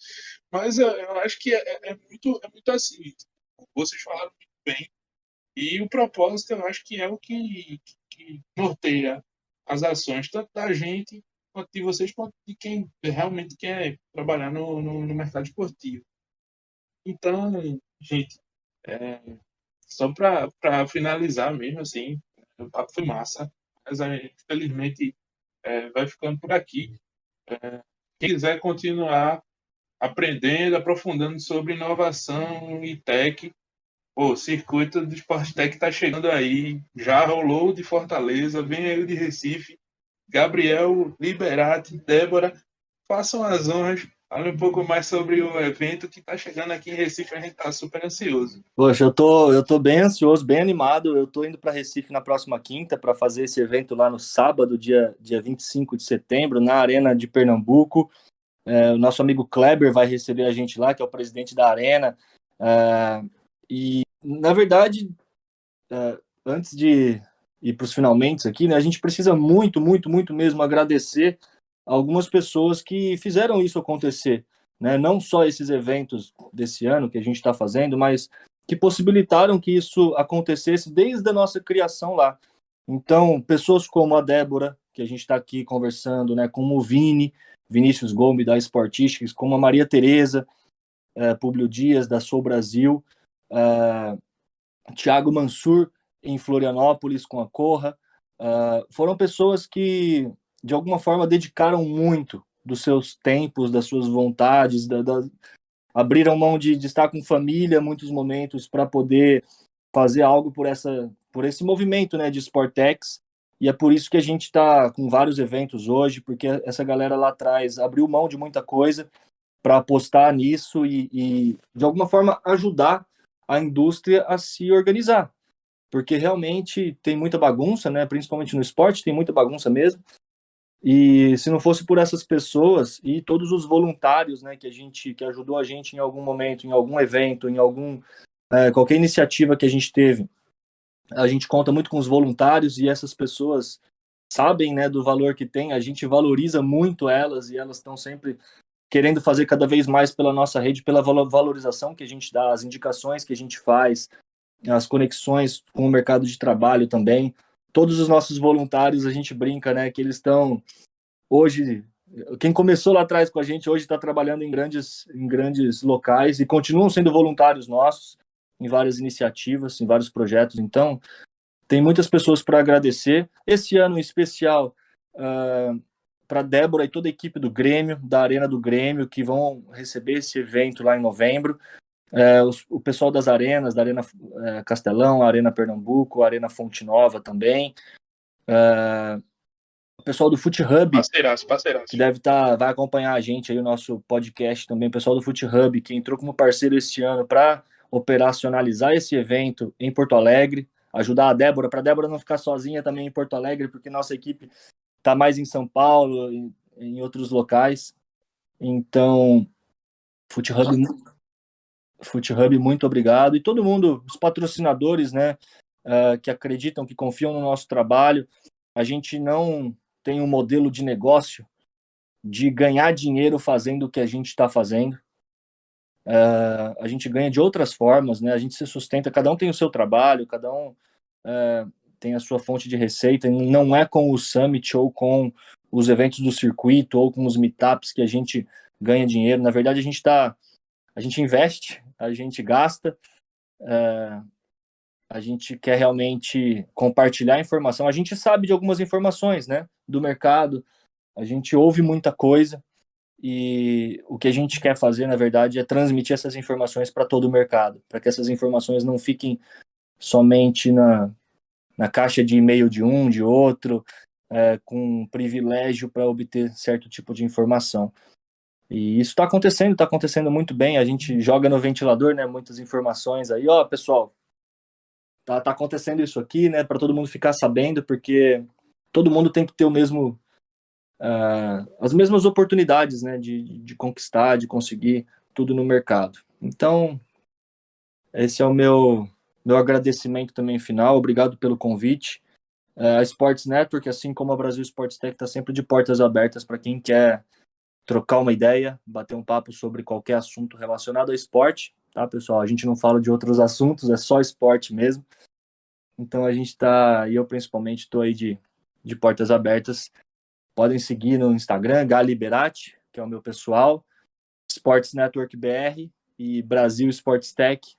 Mas eu acho que é muito assim. Vocês falaram muito bem. E o propósito, eu acho que é o que norteia as ações, tanto da gente, quanto de vocês, quanto de quem realmente quer trabalhar no mercado esportivo. Então, gente, é, só para finalizar mesmo, assim, o papo foi massa, mas infelizmente vai ficando por aqui. Quem quiser continuar aprendendo, aprofundando sobre inovação e tech, Pô, o circuito do Sportec tá chegando aí, já rolou o de Fortaleza, vem aí o de Recife. Gabriel, Liberati, Débora, façam as honras, falem um pouco mais sobre o evento que está chegando aqui em Recife, a gente está super ansioso. Poxa, eu tô bem ansioso, bem animado. Eu tô indo para Recife na próxima quinta para fazer esse evento lá no sábado, dia 25 de setembro, na Arena de Pernambuco. O nosso amigo Kleber vai receber a gente lá, que é o presidente da Arena. E, na verdade, antes de ir para os finalmente aqui, né, a gente precisa muito, muito, muito mesmo agradecer algumas pessoas que fizeram isso acontecer, né? Não só esses eventos desse ano que a gente está fazendo, mas que possibilitaram que isso acontecesse desde a nossa criação lá. Então, pessoas como a Débora, que a gente está aqui conversando, né, como o Vinícius Gomes, da Sportistics, como a Maria Tereza, Públio Dias, da Sou Brasil, Thiago Mansur, em Florianópolis, com a Corra, foram pessoas que, de alguma forma, dedicaram muito dos seus tempos, das suas vontades, abriram mão de estar com família muitos momentos para poder fazer algo por esse movimento, né, de Sportex. E é por isso que a gente está com vários eventos hoje, porque essa galera lá atrás abriu mão de muita coisa para apostar nisso e, de alguma forma, ajudar a indústria a se organizar. Porque realmente tem muita bagunça, né? Principalmente no esporte, tem muita bagunça mesmo. E se não fosse por essas pessoas e todos os voluntários, né, que ajudou a gente em algum momento, em algum evento, qualquer iniciativa que a gente teve, a gente conta muito com os voluntários e essas pessoas sabem, né, do valor que tem. A gente valoriza muito elas e elas estão sempre querendo fazer cada vez mais pela nossa rede, pela valorização que a gente dá, as indicações que a gente faz, as conexões com o mercado de trabalho também. Todos os nossos voluntários, a gente brinca, né, que eles estão hoje, quem começou lá atrás com a gente hoje está trabalhando em grandes locais e continuam sendo voluntários nossos em várias iniciativas, em vários projetos. Então, tem muitas pessoas para agradecer. Esse ano em especial, para Débora e toda a equipe do Grêmio, da Arena do Grêmio, que vão receber esse evento lá em novembro. O pessoal das arenas, da Arena Castelão, a Arena Pernambuco, a Arena Fonte Nova também. O pessoal do Fute Hub, Parceiraço. que vai acompanhar a gente aí, o nosso podcast também. O pessoal do Fute Hub, que entrou como parceiro este ano para operacionalizar esse evento em Porto Alegre, ajudar a Débora, para a Débora não ficar sozinha também em Porto Alegre, porque nossa equipe está mais em São Paulo, em outros locais. Então, Fute Hub, muito obrigado. E todo mundo, os patrocinadores, né, que acreditam, que confiam no nosso trabalho. A gente não tem um modelo de negócio de ganhar dinheiro fazendo o que a gente está fazendo. A gente ganha de outras formas, né? A gente se sustenta, cada um tem o seu trabalho, cada um tem a sua fonte de receita. Não é com o Summit ou com os eventos do circuito ou com os meetups que a gente ganha dinheiro. Na verdade, a gente investe, a gente gasta, a gente quer realmente compartilhar informação. A gente sabe de algumas informações, né, do mercado, a gente ouve muita coisa e o que a gente quer fazer, na verdade, é transmitir essas informações para todo o mercado, para que essas informações não fiquem somente na caixa de e-mail de um, de outro, com privilégio para obter certo tipo de informação. E isso está acontecendo muito bem. A gente joga no ventilador, né, muitas informações aí, ó, pessoal, tá acontecendo isso aqui, né, para todo mundo ficar sabendo, porque todo mundo tem que ter as mesmas oportunidades, né, de conquistar, de conseguir tudo no mercado. Então, esse é o meu agradecimento também final. Obrigado pelo convite. A Sports Network, assim como a Brasil Sports Tech, está sempre de portas abertas para quem quer trocar uma ideia, bater um papo sobre qualquer assunto relacionado ao esporte, tá, pessoal? A gente não fala de outros assuntos, é só esporte mesmo. Então a gente está, e eu principalmente estou aí de portas abertas. Podem seguir no Instagram, Galiberati, que é o meu pessoal, Sports Network BR e Brasil Sports Tech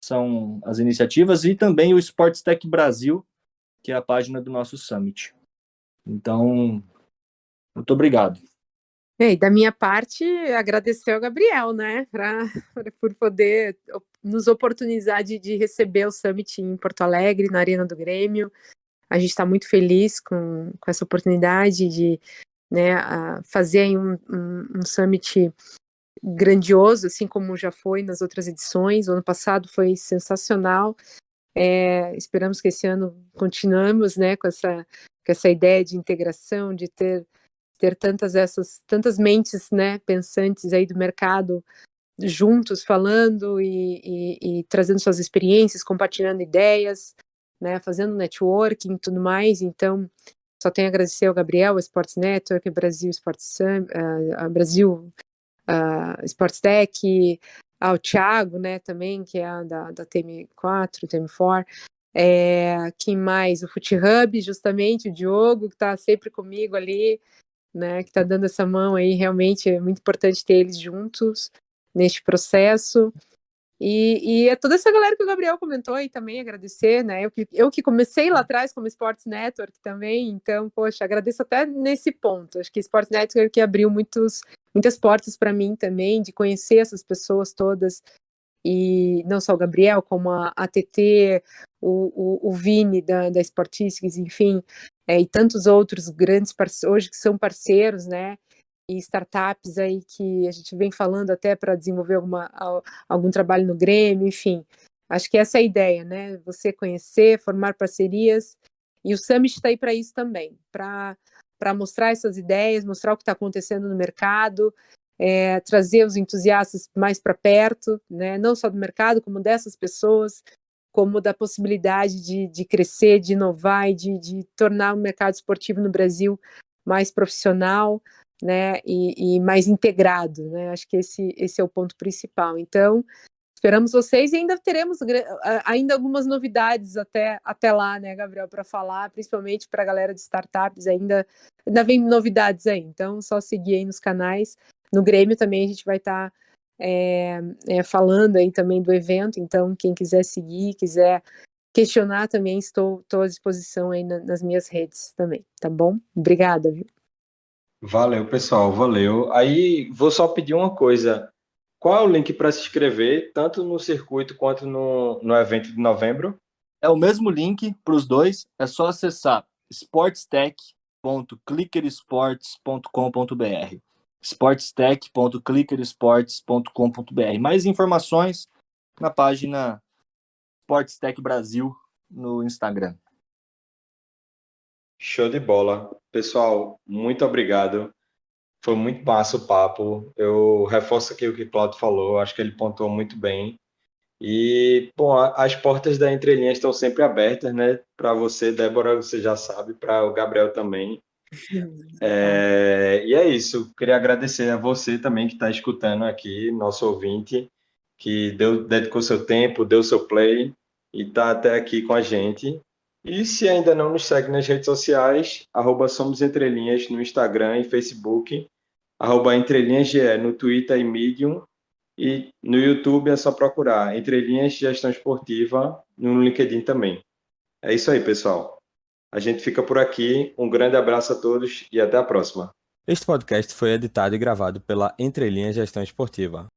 são as iniciativas, e também o Sports Tech Brasil, que é a página do nosso Summit. Então, muito obrigado. E da minha parte, agradecer ao Gabriel, né, por poder nos oportunizar de receber o Summit em Porto Alegre, na Arena do Grêmio. A gente está muito feliz com essa oportunidade de, né, fazer aí um Summit grandioso, assim como já foi nas outras edições. O ano passado foi sensacional. Esperamos que esse ano continuemos, né, com essa ideia de integração, de ter tantas mentes, né, pensantes aí do mercado juntos falando e trazendo suas experiências, compartilhando ideias, né, fazendo networking e tudo mais. Então, só tenho a agradecer ao Gabriel, ao Sports Network, ao Brasil Sports a Brasil Sports Tech, ao Thiago, né, também, que é da TM4, TM4. Quem mais? O Foot Hub, justamente, o Diogo, que está sempre comigo ali, né, que está dando essa mão aí. Realmente é muito importante ter eles juntos neste processo. E é toda essa galera que o Gabriel comentou aí também, agradecer, né? Eu que comecei lá atrás como Sports Network também, então, poxa, agradeço até nesse ponto. Acho que Sports Network que abriu muitas portas para mim também, de conhecer essas pessoas todas, e não só o Gabriel, como a TT, o Vini da Sportistics, enfim, e tantos outros grandes parceiros, hoje que são parceiros, né? E startups aí que a gente vem falando até para desenvolver algum trabalho no Grêmio, enfim. Acho que essa é a ideia, né? Você conhecer, formar parcerias, e o Summit está aí para isso também, para mostrar essas ideias, mostrar o que está acontecendo no mercado, trazer os entusiastas mais para perto, né? Não só do mercado, como dessas pessoas, como da possibilidade de crescer, de inovar e de tornar o mercado esportivo no Brasil mais profissional, né, e mais integrado, né? Acho que esse é o ponto principal. Então, esperamos vocês e ainda teremos ainda algumas novidades até lá, né, Gabriel, para falar, principalmente para a galera de startups, ainda vem novidades aí. Então, só seguir aí nos canais. No Grêmio também a gente vai estar falando aí também do evento, então quem quiser seguir, quiser questionar também, estou à disposição aí nas minhas redes também, tá bom? Obrigada, viu? Valeu, pessoal, valeu. Aí vou só pedir uma coisa. Qual é o link para se inscrever, tanto no circuito quanto no evento de novembro? É o mesmo link para os dois, é só acessar sportstech.clickeresports.com.br sportstech.clickeresports.com.br. Mais informações na página Sports Tech Brasil no Instagram. Show de bola. Pessoal, muito obrigado. Foi muito massa o papo. Eu reforço aqui o que o Claudio falou, acho que ele pontuou muito bem. E, bom, as portas da Entrelinhas estão sempre abertas, né? Para você, Débora, você já sabe, para o Gabriel também. E é isso. Queria agradecer a você também que está escutando aqui, nosso ouvinte, que dedicou seu tempo, deu seu play e está até aqui com a gente. E se ainda não nos segue nas redes sociais, @somosentrelinhas no Instagram e Facebook, @entrelinhasge no Twitter e Medium, e no YouTube é só procurar Entrelinhas Gestão Esportiva, no LinkedIn também. É isso aí, pessoal. A gente fica por aqui. Um grande abraço a todos e até a próxima. Este podcast foi editado e gravado pela Entrelinhas Gestão Esportiva.